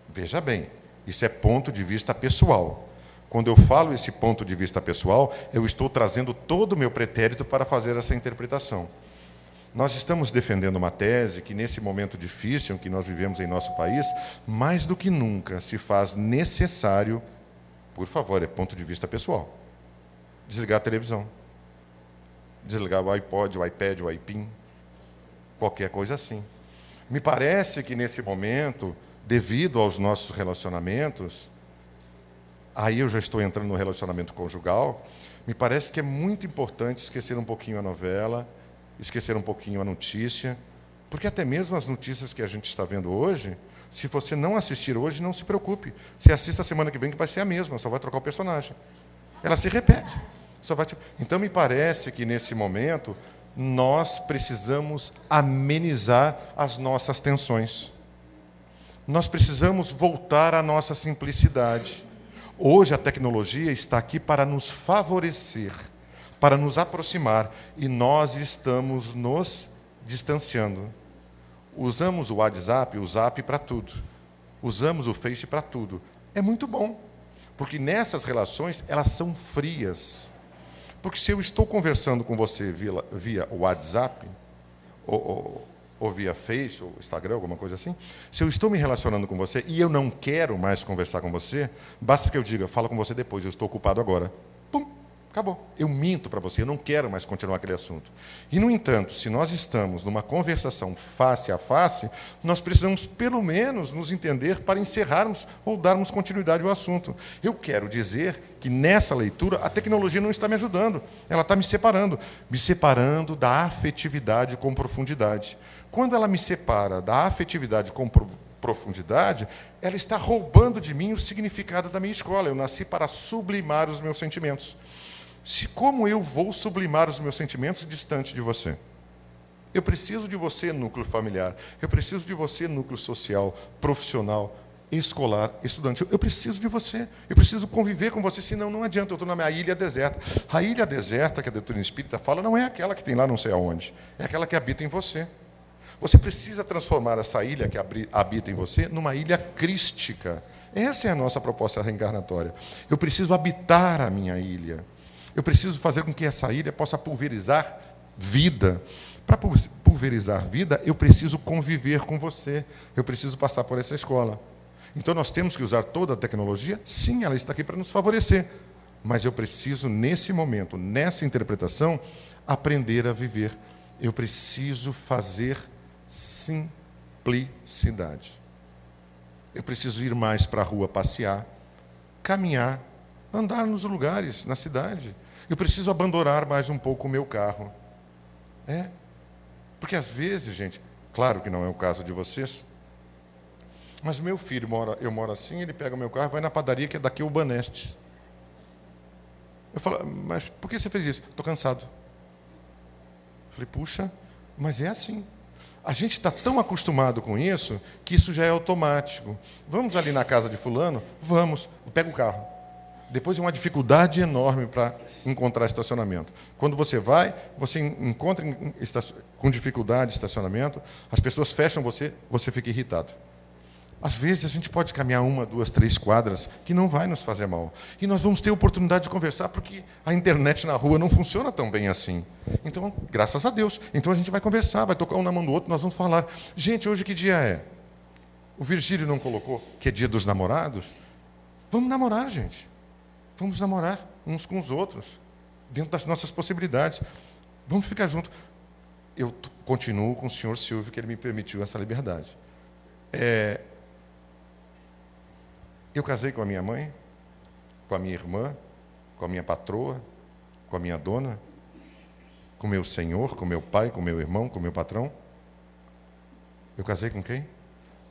Veja bem, isso é ponto de vista pessoal. Quando eu falo esse ponto de vista pessoal, eu estou trazendo todo o meu pretérito para fazer essa interpretação. Nós estamos defendendo uma tese que, nesse momento difícil que nós vivemos em nosso país, mais do que nunca se faz necessário, por favor, é ponto de vista pessoal, desligar a televisão, desligar o iPod, o iPad, o iPin, qualquer coisa assim. Me parece que, nesse momento, devido aos nossos relacionamentos, aí eu já estou entrando no relacionamento conjugal, me parece que é muito importante esquecer um pouquinho a novela, esquecer um pouquinho a notícia, porque até mesmo as notícias que a gente está vendo hoje, se você não assistir hoje, não se preocupe. Você assista a semana que vem, que vai ser a mesma, só vai trocar o personagem. Ela se repete. Então, me parece que, nesse momento, nós precisamos amenizar as nossas tensões. Nós precisamos voltar à nossa simplicidade. Hoje, a tecnologia está aqui para nos favorecer, para nos aproximar, e nós estamos nos distanciando. Usamos o WhatsApp, o Zap para tudo. Usamos o Face para tudo. É muito bom, porque nessas relações elas são frias. Porque se eu estou conversando com você via WhatsApp, ou via Face, ou Instagram, alguma coisa assim, se eu estou me relacionando com você e eu não quero mais conversar com você, basta que eu diga, falo com você depois, eu estou ocupado agora. Pum! Acabou. Eu minto para você, eu não quero mais continuar aquele assunto. E, no entanto, se nós estamos numa conversação face a face, nós precisamos, pelo menos, nos entender para encerrarmos ou darmos continuidade ao assunto. Eu quero dizer que, nessa leitura, a tecnologia não está me ajudando, ela está me separando da afetividade com profundidade. Quando ela me separa da afetividade com profundidade, ela está roubando de mim o significado da minha escola. Eu nasci para sublimar os meus sentimentos. Como eu vou sublimar os meus sentimentos distante de você? Eu preciso de você, núcleo familiar. Eu preciso de você, núcleo social, profissional, escolar, estudante. Eu preciso de você. Eu preciso conviver com você, senão não adianta. Eu estou na minha ilha deserta. A ilha deserta que a doutrina espírita fala não é aquela que tem lá não sei aonde. É aquela que habita em você. Você precisa transformar essa ilha que habita em você numa ilha crística. Essa é a nossa proposta reencarnatória. Eu preciso habitar a minha ilha. Eu preciso fazer com que essa ilha possa pulverizar vida. Para pulverizar vida, eu preciso conviver com você. Eu preciso passar por essa escola. Então, nós temos que usar toda a tecnologia? Sim, ela está aqui para nos favorecer. Mas eu preciso, nesse momento, nessa interpretação, aprender a viver. Eu preciso fazer simplicidade. Eu preciso ir mais para a rua passear, caminhar, andar nos lugares, na cidade. Eu preciso abandonar mais um pouco o meu carro. Porque às vezes, gente, claro que não é o caso de vocês, mas meu filho eu moro assim, ele pega o meu carro e vai na padaria que é daqui ao Banestes. Eu falo, mas por que você fez isso? Estou cansado. Falei, puxa, mas é assim. A gente está tão acostumado com isso que isso já é automático. Vamos ali na casa de fulano? Vamos. Pega o carro. Depois é uma dificuldade enorme para encontrar estacionamento. Quando você vai, você encontra com dificuldade estacionamento, as pessoas fecham você, você fica irritado. Às vezes a gente pode caminhar 1, 2, 3 quadras que não vai nos fazer mal. E nós vamos ter oportunidade de conversar porque a internet na rua não funciona tão bem assim. Então, graças a Deus. Então a gente vai conversar, vai tocar um na mão do outro, nós vamos falar. Gente, hoje que dia é? O Virgílio não colocou que é dia dos namorados? Vamos namorar, gente. Vamos namorar uns com os outros, dentro das nossas possibilidades. Vamos ficar juntos. Eu continuo com o senhor Silvio, que ele me permitiu essa liberdade. Eu casei com a minha mãe, com a minha irmã, com a minha patroa, com a minha dona, com o meu senhor, com o meu pai, com o meu irmão, com o meu patrão. Eu casei com quem?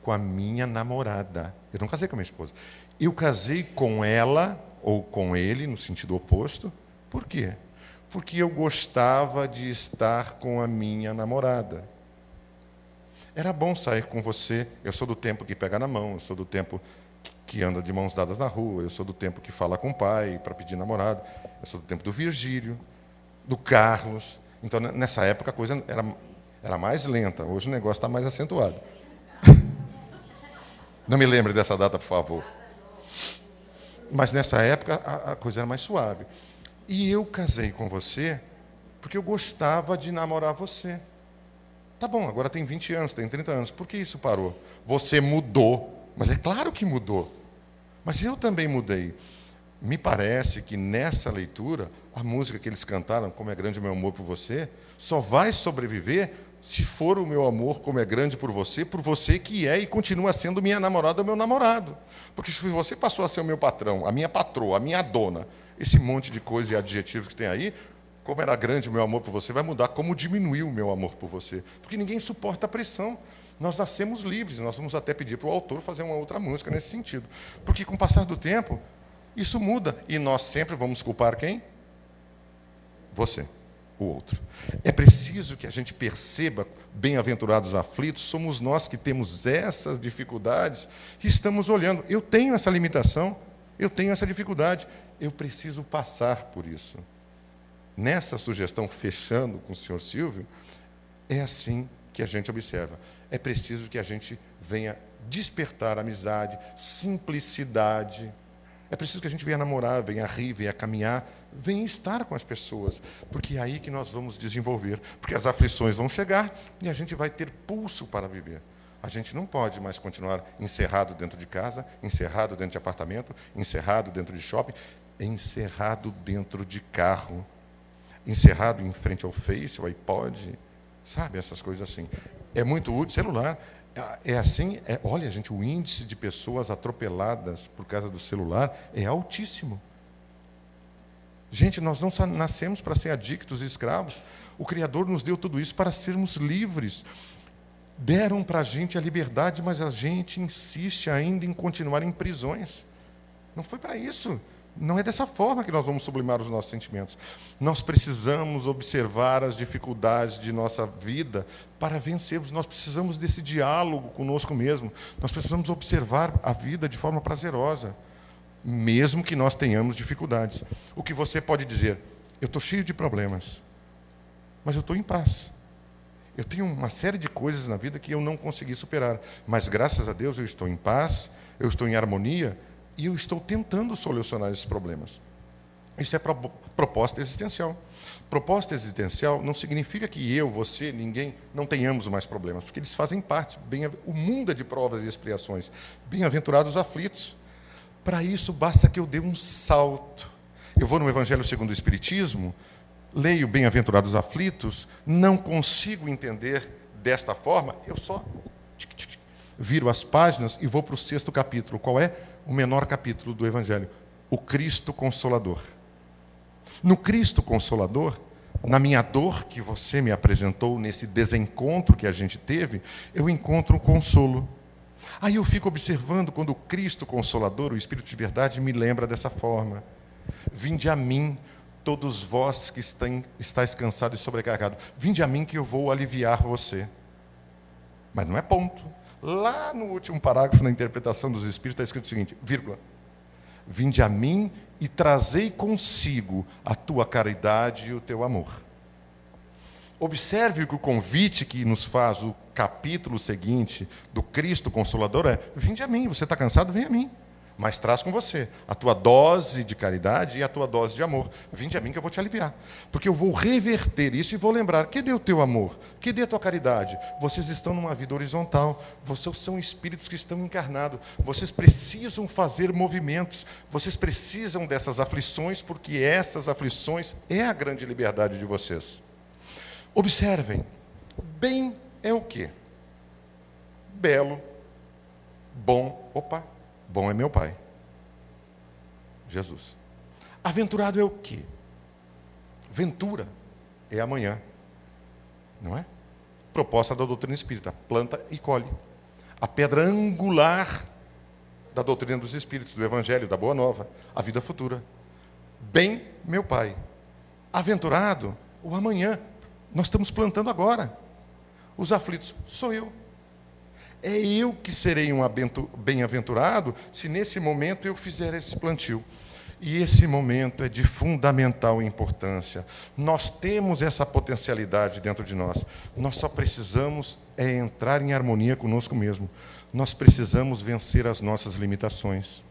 Com a minha namorada. Eu não casei com a minha esposa. Eu casei com ela, ou com ele, no sentido oposto. Por quê? Porque eu gostava de estar com a minha namorada. Era bom sair com você. Eu sou do tempo que pega na mão, eu sou do tempo que anda de mãos dadas na rua, eu sou do tempo que fala com o pai para pedir namorado, eu sou do tempo do Virgílio, do Carlos. Então, nessa época, a coisa era mais lenta. Hoje o negócio está mais acentuado. Não me lembre dessa data, por favor. Mas nessa época a coisa era mais suave. E eu casei com você porque eu gostava de namorar você. Tá bom, agora tem 20 anos, tem 30 anos. Por que isso parou? Você mudou. Mas é claro que mudou. Mas eu também mudei. Me parece que nessa leitura, a música que eles cantaram, Como é Grande o Meu Amor por Você, só vai sobreviver se for o meu amor como é grande por você que é e continua sendo minha namorada ou meu namorado. Porque se você passou a ser o meu patrão, a minha patroa, a minha dona, esse monte de coisa e adjetivos que tem aí, como era grande o meu amor por você, vai mudar como diminuiu o meu amor por você. Porque ninguém suporta a pressão. Nós nascemos livres, nós vamos até pedir para o autor fazer uma outra música nesse sentido. Porque com o passar do tempo, isso muda. E nós sempre vamos culpar quem? Você, o outro. É preciso que a gente perceba, bem-aventurados aflitos, somos nós que temos essas dificuldades e estamos olhando. Eu tenho essa limitação, eu tenho essa dificuldade, eu preciso passar por isso. Nessa sugestão, fechando com o senhor Silvio, é assim que a gente observa. É preciso que a gente venha despertar amizade, simplicidade. É preciso que a gente venha namorar, venha rir, venha caminhar, venha estar com as pessoas, porque é aí que nós vamos desenvolver, porque as aflições vão chegar e a gente vai ter pulso para viver. A gente não pode mais continuar encerrado dentro de casa, encerrado dentro de apartamento, encerrado dentro de shopping, encerrado dentro de carro, encerrado em frente ao Face, ao iPod, sabe, essas coisas assim. É muito útil, celular. É assim, olha, gente, o índice de pessoas atropeladas por causa do celular é altíssimo. Gente, nós não nascemos para ser adictos e escravos. O Criador nos deu tudo isso para sermos livres. Deram para a gente a liberdade, mas a gente insiste ainda em continuar em prisões. Não foi para isso. Não é dessa forma que nós vamos sublimar os nossos sentimentos. Nós precisamos observar as dificuldades de nossa vida para vencermos. Nós precisamos desse diálogo conosco mesmo. Nós precisamos observar a vida de forma prazerosa, mesmo que nós tenhamos dificuldades. O que você pode dizer? Eu estou cheio de problemas, mas eu estou em paz. Eu tenho uma série de coisas na vida que eu não consegui superar, mas graças a Deus eu estou em paz, eu estou em harmonia, e eu estou tentando solucionar esses problemas. Isso é proposta existencial. Proposta existencial não significa que eu, você, ninguém, não tenhamos mais problemas, porque eles fazem parte. O mundo é de provas e expiações. Bem-aventurados os aflitos. Para isso, basta que eu dê um salto. Eu vou no Evangelho segundo o Espiritismo, leio Bem-aventurados os aflitos, não consigo entender desta forma, eu só viro as páginas e vou para o 6º capítulo. Qual é? O menor capítulo do Evangelho. O Cristo Consolador. No Cristo Consolador, na minha dor que você me apresentou, nesse desencontro que a gente teve, eu encontro um consolo. Aí eu fico observando quando o Cristo Consolador, o Espírito de verdade, me lembra dessa forma. Vinde a mim, todos vós que estáis cansados e sobrecarregados, vinde a mim que eu vou aliviar você. Mas não é ponto. Lá no último parágrafo, na interpretação dos Espíritos, está escrito o seguinte, vírgula, vinde a mim e trazei consigo a tua caridade e o teu amor. Observe que o convite que nos faz o capítulo seguinte do Cristo Consolador é, vinde a mim, você está cansado, vem a mim. Mas traz com você a tua dose de caridade e a tua dose de amor. Vinde a mim que eu vou te aliviar. Porque eu vou reverter isso e vou lembrar, cadê o teu amor? Cadê a tua caridade? Vocês estão numa vida horizontal. Vocês são espíritos que estão encarnados. Vocês precisam fazer movimentos. Vocês precisam dessas aflições, porque essas aflições é a grande liberdade de vocês. Observem, bem é o quê? Belo, bom, bom é meu Pai, Jesus. Aventurado é o quê? Ventura é amanhã, não é? Proposta da doutrina espírita, planta e colhe. A pedra angular da doutrina dos espíritos, do Evangelho, da Boa Nova, a vida futura. Bem, meu Pai. Aventurado, o amanhã. Nós estamos plantando agora. Os aflitos, sou eu. É eu que serei um bem-aventurado se nesse momento eu fizer esse plantio. E esse momento é de fundamental importância. Nós temos essa potencialidade dentro de nós. Nós só precisamos entrar em harmonia conosco mesmo. Nós precisamos vencer as nossas limitações,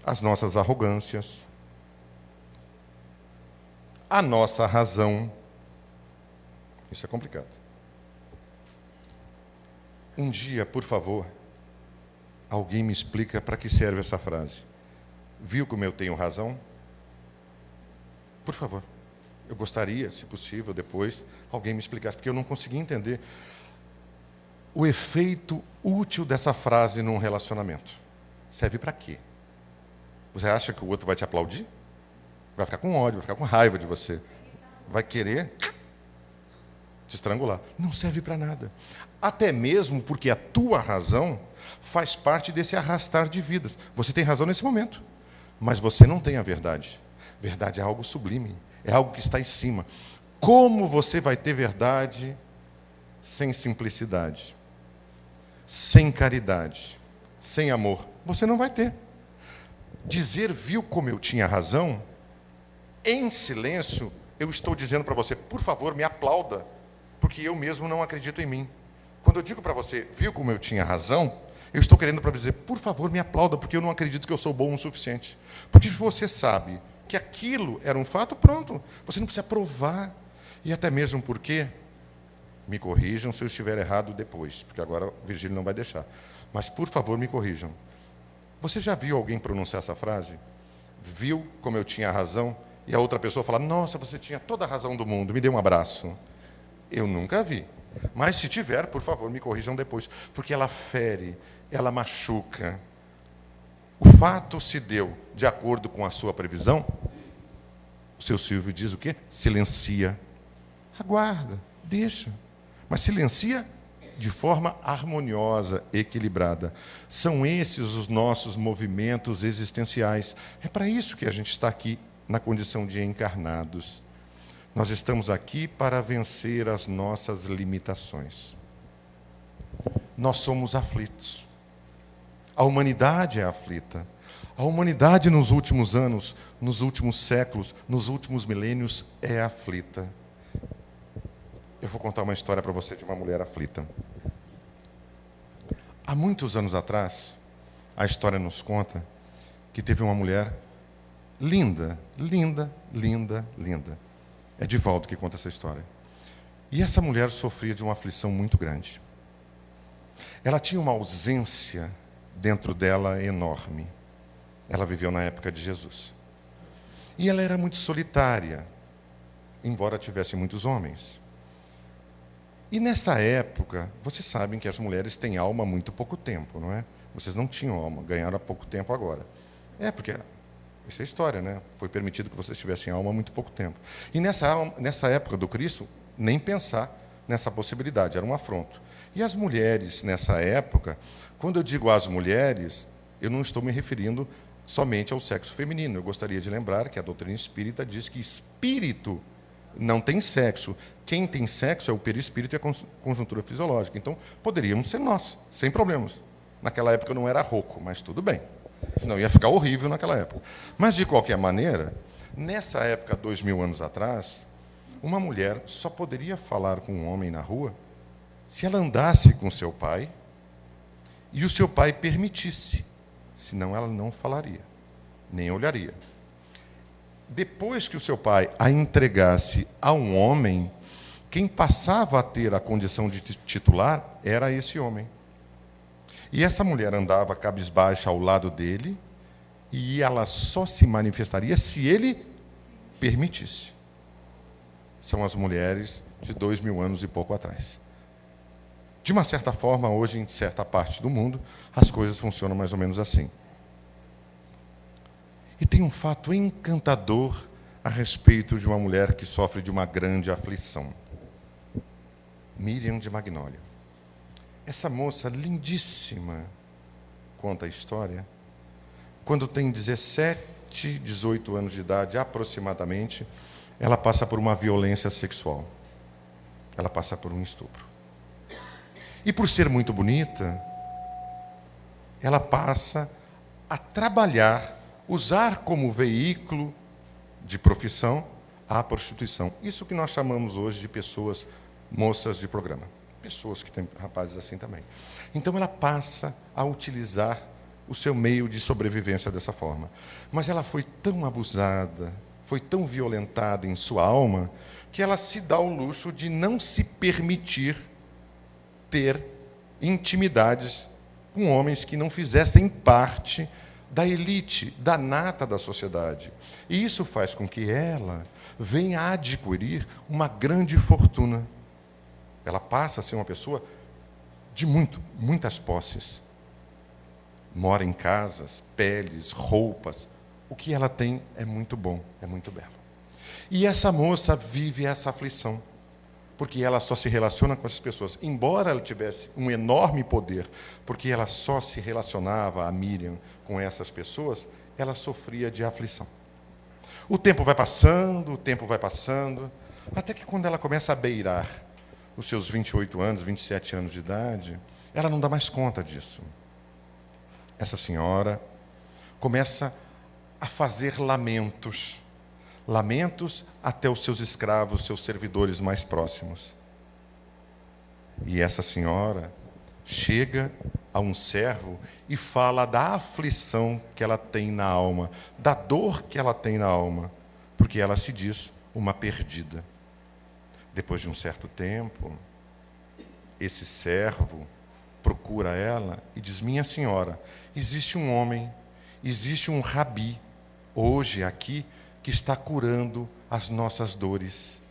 as nossas arrogâncias, a nossa razão. Isso é complicado. Um dia, por favor, alguém me explica para que serve essa frase. Viu como eu tenho razão? Por favor. Eu gostaria, se possível, depois, alguém me explicasse, porque eu não consegui entender o efeito útil dessa frase num relacionamento. Serve para quê? Você acha que o outro vai te aplaudir? Vai ficar com ódio, vai ficar com raiva de você. Vai querer te estrangular. Não serve para nada. Até mesmo porque a tua razão faz parte desse arrastar de vidas. Você tem razão nesse momento, mas você não tem a verdade. Verdade é algo sublime, é algo que está em cima. Como você vai ter verdade sem simplicidade, sem caridade, sem amor? Você não vai ter. Dizer, viu como eu tinha razão, em silêncio, eu estou dizendo para você, por favor, me aplauda, porque eu mesmo não acredito em mim. Quando eu digo para você, viu como eu tinha razão, eu estou querendo para dizer, por favor, me aplauda, porque eu não acredito que eu sou bom o suficiente. Porque se você sabe que aquilo era um fato, pronto, você não precisa provar. E até mesmo porque, me corrijam se eu estiver errado depois, porque agora Virgílio não vai deixar. Mas, por favor, me corrijam. Você já viu alguém pronunciar essa frase? Viu como eu tinha razão? E a outra pessoa fala, nossa, você tinha toda a razão do mundo, me dê um abraço. Eu nunca vi. Mas se tiver, por favor, me corrijam depois, porque ela fere, ela machuca. O fato se deu de acordo com a sua previsão. O seu Silvio diz o quê? Silencia. Aguarda, deixa. Mas silencia de forma harmoniosa, equilibrada. São esses os nossos movimentos existenciais. É para isso que a gente está aqui na condição de encarnados. Nós estamos aqui para vencer as nossas limitações. Nós somos aflitos. A humanidade é aflita. A humanidade nos últimos anos, nos últimos séculos, nos últimos milênios é aflita. Eu vou contar uma história para você de uma mulher aflita. Há muitos anos atrás, a história nos conta que teve uma mulher linda, linda, linda, linda. É Divaldo que conta essa história. E essa mulher sofria de uma aflição muito grande. Ela tinha uma ausência dentro dela enorme. Ela viveu na época de Jesus. E ela era muito solitária, embora tivesse muitos homens. E nessa época, vocês sabem que as mulheres têm alma há muito pouco tempo, não é? Vocês não tinham alma, ganharam há pouco tempo agora. É, porque isso é história, né? Foi permitido que vocês tivessem alma há muito pouco tempo. E nessa época do Cristo, nem pensar nessa possibilidade, era um afronto. E as mulheres, nessa época, quando eu digo as mulheres, eu não estou me referindo somente ao sexo feminino. Eu gostaria de lembrar que a doutrina espírita diz que espírito não tem sexo. Quem tem sexo é o perispírito e a conjuntura fisiológica. Então, poderíamos ser nós, sem problemas. Naquela época eu não era rouco, mas tudo bem. Senão ia ficar horrível naquela época. Mas, de qualquer maneira, nessa época, 2000 anos atrás, uma mulher só poderia falar com um homem na rua se ela andasse com seu pai e o seu pai permitisse. Senão ela não falaria, nem olharia. Depois que o seu pai a entregasse a um homem, quem passava a ter a condição de titular era esse homem. E essa mulher andava cabisbaixa ao lado dele, e ela só se manifestaria se ele permitisse. São as mulheres de 2000 anos e pouco atrás. De uma certa forma, hoje, em certa parte do mundo, as coisas funcionam mais ou menos assim. E tem um fato encantador a respeito de uma mulher que sofre de uma grande aflição. Miriam de Magnólia. Essa moça lindíssima, conta a história, quando tem 17, 18 anos de idade, aproximadamente, ela passa por uma violência sexual. Ela passa por um estupro. E por ser muito bonita, ela passa a trabalhar, usar como veículo de profissão a prostituição. Isso que nós chamamos hoje de pessoas, moças de programa. Pessoas que têm rapazes assim também. Então ela passa a utilizar o seu meio de sobrevivência dessa forma. Mas ela foi tão abusada, foi tão violentada em sua alma, que ela se dá o luxo de não se permitir ter intimidades com homens que não fizessem parte da elite, da nata da sociedade. E isso faz com que ela venha a adquirir uma grande fortuna. Ela passa a ser uma pessoa de muitas posses. Mora em casas, peles, roupas. O que ela tem é muito bom, é muito belo. E essa moça vive essa aflição, porque ela só se relaciona com essas pessoas. Embora ela tivesse um enorme poder, porque ela só se relacionava, a Miriam, com essas pessoas, ela sofria de aflição. O tempo vai passando, até que quando ela começa a beirar os seus 28 anos, 27 anos de idade, ela não dá mais conta disso. Essa senhora começa a fazer lamentos até os seus escravos, seus servidores mais próximos. E essa senhora chega a um servo e fala da aflição que ela tem na alma, da dor que ela tem na alma, porque ela se diz uma perdida. Depois de um certo tempo, esse servo procura ela e diz: minha senhora, existe um homem, existe um rabi, hoje aqui, que está curando as nossas dores.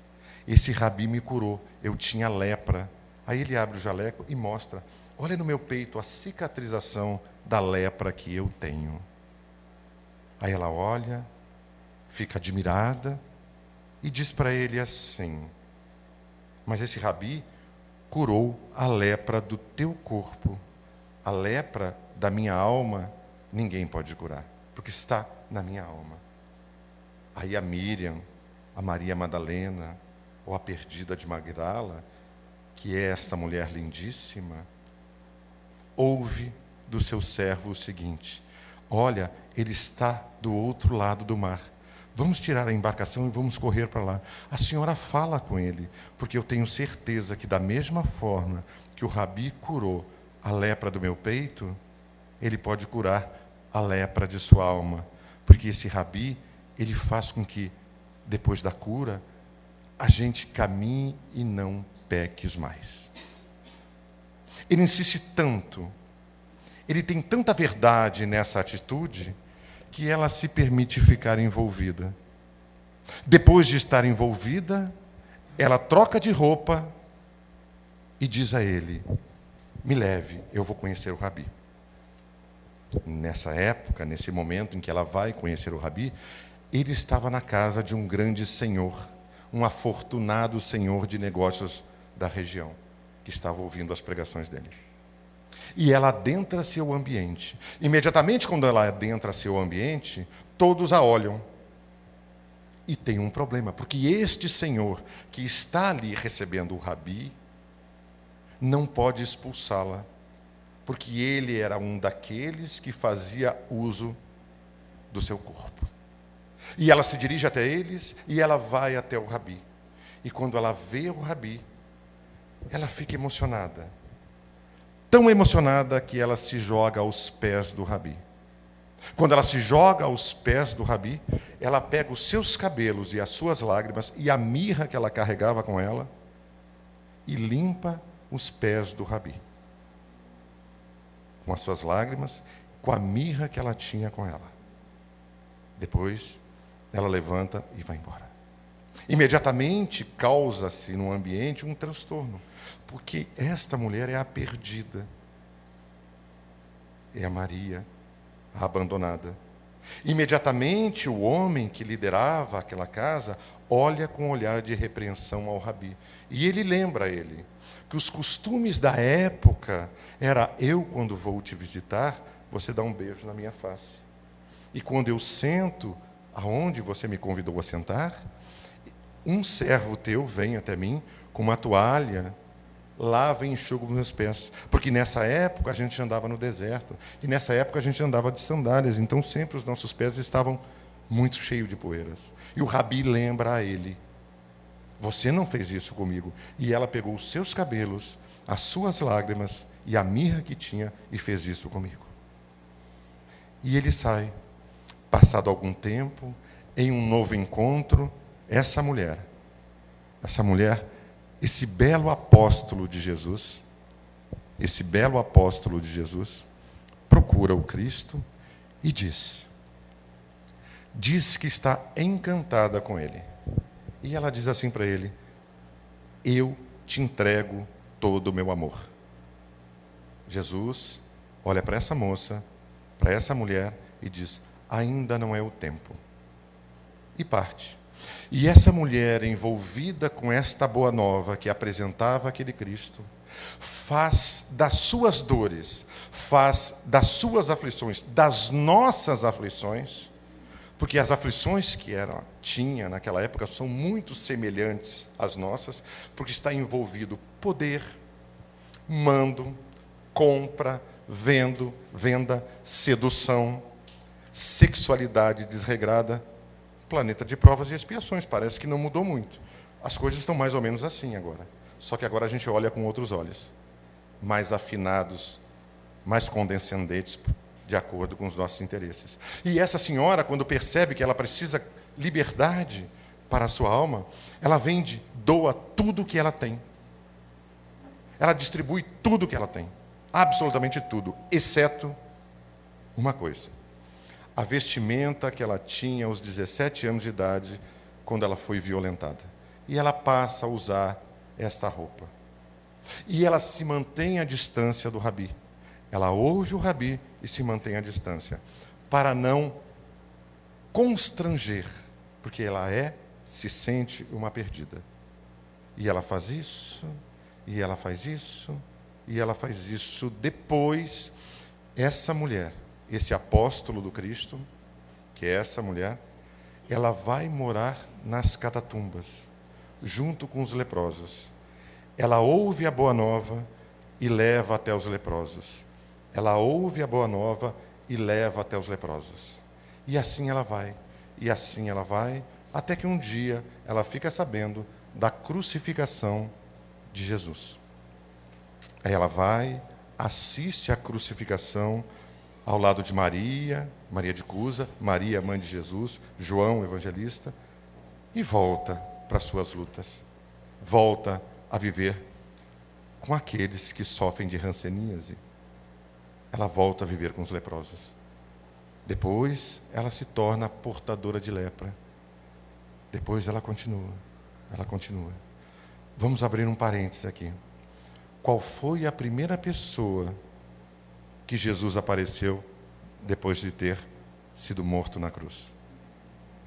Esse rabi me curou, eu tinha lepra. Aí ele abre o jaleco e mostra: olha no meu peito a cicatrização da lepra que eu tenho. Aí ela olha, fica admirada e diz para ele assim: mas esse rabi curou a lepra do teu corpo. A lepra da minha alma ninguém pode curar, porque está na minha alma. Aí a Miriam, a Maria Madalena, ou a perdida de Magdala, que é esta mulher lindíssima, ouve do seu servo o seguinte: olha, ele está do outro lado do mar. Vamos tirar a embarcação e vamos correr para lá. A senhora fala com ele, porque eu tenho certeza que da mesma forma que o rabi curou a lepra do meu peito, ele pode curar a lepra de sua alma. Porque esse rabi, ele faz com que, depois da cura, a gente caminhe e não peques mais. Ele insiste tanto, ele tem tanta verdade nessa atitude, que ela se permite ficar envolvida. Depois de estar envolvida, ela troca de roupa e diz a ele: me leve, eu vou conhecer o rabi. Nessa época, nesse momento em que ela vai conhecer o rabi, ele estava na casa de um grande senhor, um afortunado senhor de negócios da região, que estava ouvindo as pregações dele. E ela adentra seu ambiente. Imediatamente, quando ela adentra seu ambiente, todos a olham. E tem um problema, porque este senhor que está ali recebendo o rabi não pode expulsá-la, porque ele era um daqueles que fazia uso do seu corpo. E ela se dirige até eles e ela vai até o rabi. E quando ela vê o rabi, ela fica emocionada. Tão emocionada que ela se joga aos pés do rabi. Quando ela se joga aos pés do rabi, ela pega os seus cabelos e as suas lágrimas e a mirra que ela carregava com ela e limpa os pés do rabi. Com as suas lágrimas, com a mirra que ela tinha com ela. Depois, ela levanta e vai embora. Imediatamente causa-se no ambiente um transtorno, porque esta mulher é a perdida, é a Maria, a abandonada. Imediatamente o homem que liderava aquela casa olha com um olhar de repreensão ao rabi. E ele lembra a ele que os costumes da época era: eu, quando vou te visitar, você dá um beijo na minha face. E quando eu sento aonde você me convidou a sentar, um servo teu vem até mim com uma toalha, lava e enxuga os meus pés. Porque nessa época a gente andava no deserto, e nessa época a gente andava de sandálias, então sempre os nossos pés estavam muito cheios de poeiras. E o rabi lembra a ele: você não fez isso comigo. E ela pegou os seus cabelos, as suas lágrimas e a mirra que tinha e fez isso comigo. E ele sai. Passado algum tempo, em um novo encontro, essa mulher, esse belo apóstolo de Jesus, procura o Cristo e diz que está encantada com ele. E ela diz assim para ele: eu te entrego todo o meu amor. Jesus olha para essa moça, para essa mulher e diz: ainda não é o tempo. E parte. E essa mulher, envolvida com esta boa nova que apresentava aquele Cristo, faz das suas dores, faz das suas aflições, das nossas aflições, porque as aflições que ela tinha naquela época são muito semelhantes às nossas, porque está envolvido poder, mando, compra, venda, sedução, sexualidade desregrada, planeta de provas e expiações. Parece que não mudou muito. As coisas estão mais ou menos assim agora. Só que agora a gente olha com outros olhos, mais afinados, mais condescendentes, de acordo com os nossos interesses. E essa senhora, quando percebe que ela precisa liberdade para a sua alma, ela vende, doa tudo que ela tem. Ela distribui tudo que ela tem. Absolutamente tudo, exceto uma coisa: a vestimenta que ela tinha aos 17 anos de idade, quando ela foi violentada. E ela passa a usar esta roupa. E ela se mantém à distância do rabi. Ela ouve o rabi e se mantém à distância, para não constranger, porque ela se sente uma perdida. E ela faz isso, e ela faz isso, e ela faz isso. Depois, essa mulher, esse apóstolo do Cristo, que é essa mulher, ela vai morar nas catatumbas, junto com os leprosos. Ela ouve a boa nova e leva até os leprosos. Ela ouve a boa nova e leva até os leprosos. E assim ela vai, até que um dia ela fica sabendo da crucificação de Jesus. Aí ela vai, assiste à crucificação ao lado de Maria, Maria de Cusa, Maria, mãe de Jesus, João, evangelista, e volta para suas lutas. Volta a viver com aqueles que sofrem de hanseníase. Ela volta a viver com os leprosos. Depois, ela se torna portadora de lepra. Depois ela continua. Vamos abrir um parênteses aqui. Qual foi a primeira pessoa que Jesus apareceu depois de ter sido morto na cruz?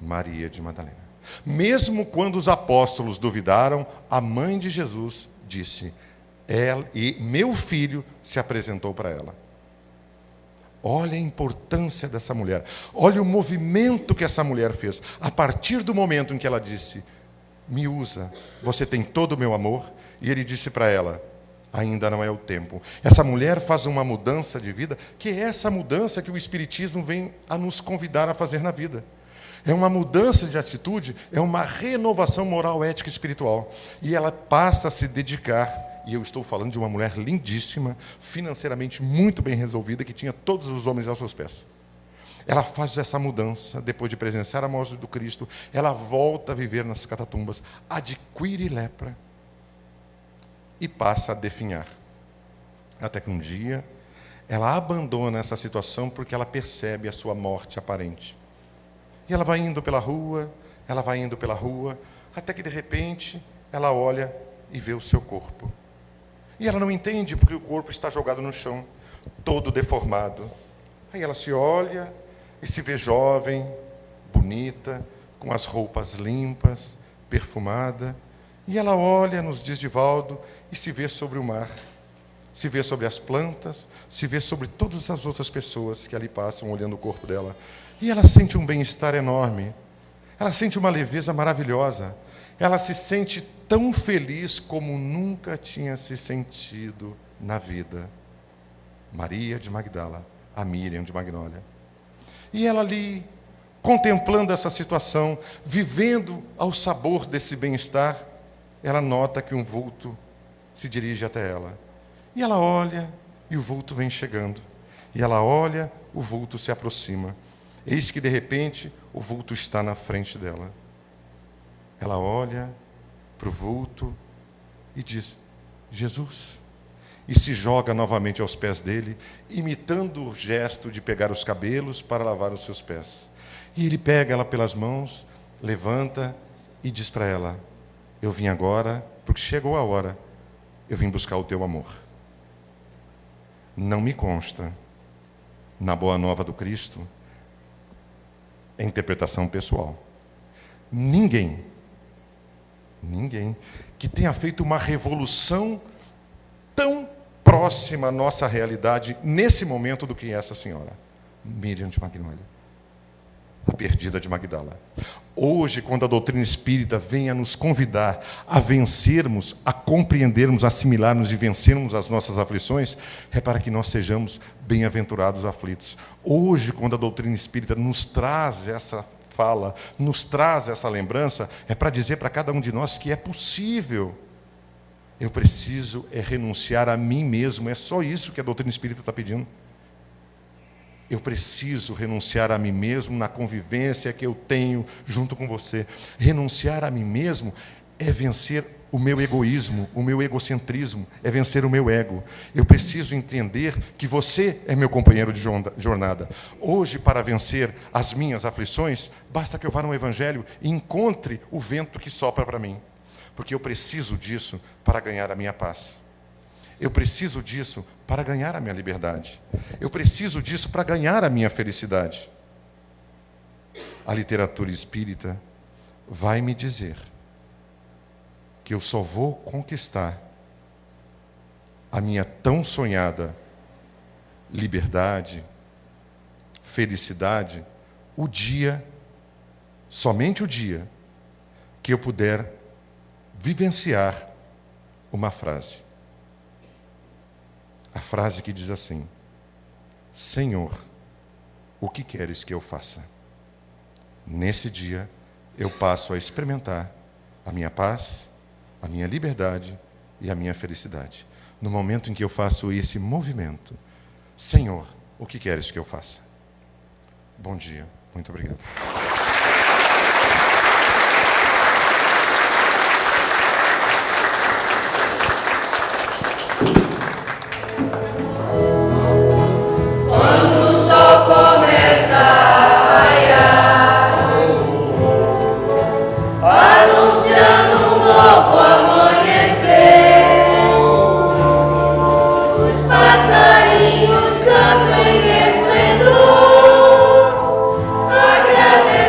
Maria de Madalena. Mesmo quando os apóstolos duvidaram, a mãe de Jesus disse: e meu filho se apresentou para ela. Olha a importância dessa mulher. Olha o movimento que essa mulher fez. A partir do momento em que ela disse: me usa, você tem todo o meu amor. E ele disse para ela: ainda não é o tempo. Essa mulher faz uma mudança de vida, que é essa mudança que o Espiritismo vem a nos convidar a fazer na vida. É uma mudança de atitude, é uma renovação moral, ética e espiritual. E ela passa a se dedicar. E eu estou falando de uma mulher lindíssima, financeiramente muito bem resolvida, que tinha todos os homens aos seus pés. Ela faz essa mudança, depois de presenciar a morte do Cristo, ela volta a viver nas catatumbas, adquire lepra e passa a definhar. Até que um dia, ela abandona essa situação porque ela percebe a sua morte aparente. E ela vai indo pela rua, até que de repente, ela olha e vê o seu corpo. E ela não entende porque o corpo está jogado no chão, todo deformado. Aí ela se olha e se vê jovem, bonita, com as roupas limpas, perfumada. E ela olha, nos diz Divaldo, e se vê sobre o mar. Se vê sobre as plantas, se vê sobre todas as outras pessoas que ali passam olhando o corpo dela. E ela sente um bem-estar enorme. Ela sente uma leveza maravilhosa. Ela se sente tão feliz como nunca tinha se sentido na vida. Maria de Magdala, a Miriam de Magnólia. E ela ali, contemplando essa situação, vivendo ao sabor desse bem-estar, ela nota que um vulto se dirige até ela. E ela olha, e o vulto vem chegando. E ela olha, o vulto se aproxima. Eis que, de repente, o vulto está na frente dela. Ela olha para o vulto e diz: Jesus. E se joga novamente aos pés dele, imitando o gesto de pegar os cabelos para lavar os seus pés. E ele pega ela pelas mãos, levanta e diz para ela: eu vim agora porque chegou a hora, eu vim buscar o teu amor. Não me consta, na Boa Nova do Cristo, é interpretação pessoal. Ninguém que tenha feito uma revolução tão próxima à nossa realidade nesse momento do que essa senhora, Miriam de Magnólia, a perdida de Magdala. Hoje, quando a doutrina espírita vem a nos convidar a vencermos, a compreendermos, assimilarmos e vencermos as nossas aflições, é para que nós sejamos bem-aventurados aflitos. Hoje, quando a doutrina espírita nos traz essa fala, nos traz essa lembrança, é para dizer para cada um de nós que é possível. Eu preciso renunciar a mim mesmo. É só isso que a doutrina espírita está pedindo. Eu preciso renunciar a mim mesmo na convivência que eu tenho junto com você. Renunciar a mim mesmo é vencer o meu egoísmo, o meu egocentrismo, é vencer o meu ego. Eu preciso entender que você é meu companheiro de jornada. Hoje, para vencer as minhas aflições, basta que eu vá no Evangelho e encontre o vento que sopra para mim. Porque eu preciso disso para ganhar a minha paz. Eu preciso disso para ganhar a minha liberdade. Eu preciso disso para ganhar a minha felicidade. A literatura espírita vai me dizer que eu só vou conquistar a minha tão sonhada liberdade, felicidade, somente o dia que eu puder vivenciar uma frase. A frase que diz assim: Senhor, o que queres que eu faça? Nesse dia, eu passo a experimentar a minha paz, a minha liberdade e a minha felicidade. No momento em que eu faço esse movimento, Senhor, o que queres que eu faça? Bom dia, muito obrigado. Passarinhos cantam em esplendor, agradecem.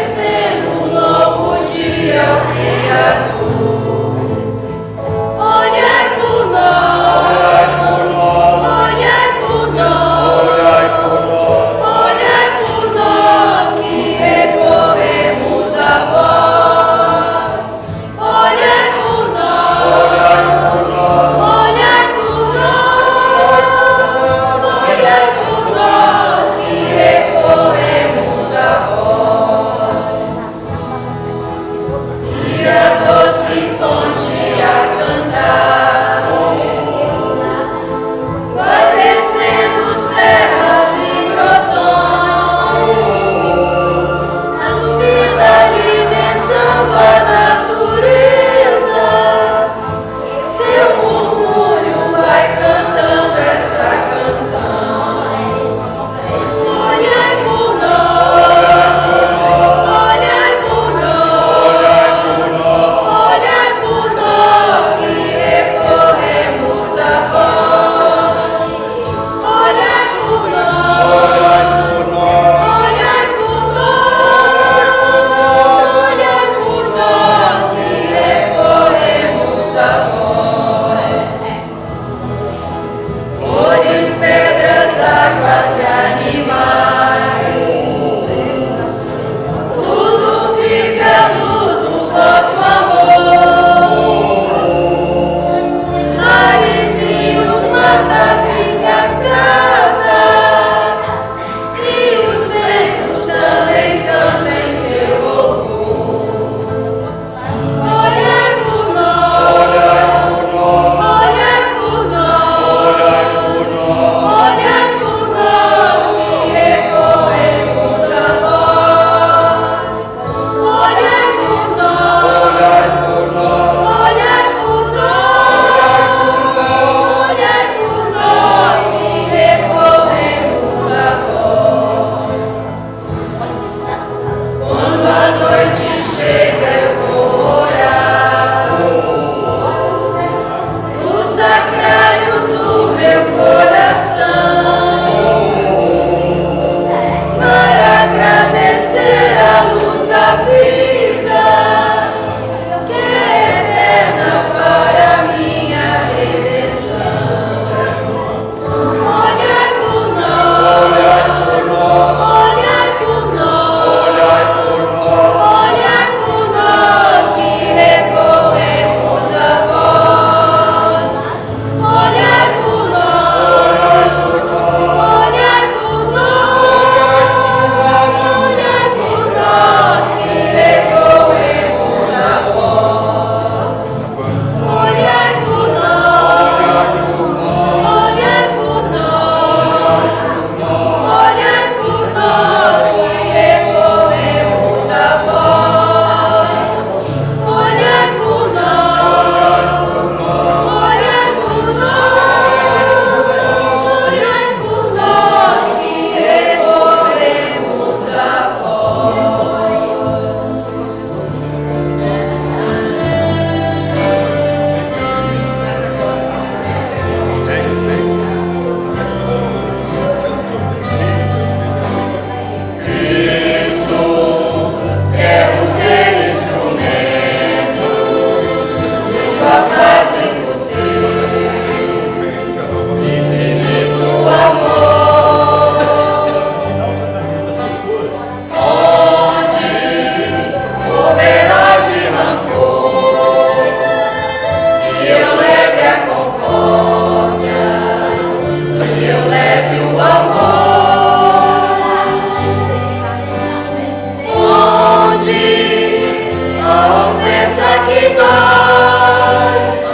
Onde a ofensa que dói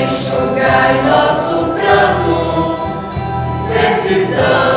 Enxugai nosso pranto, precisamos.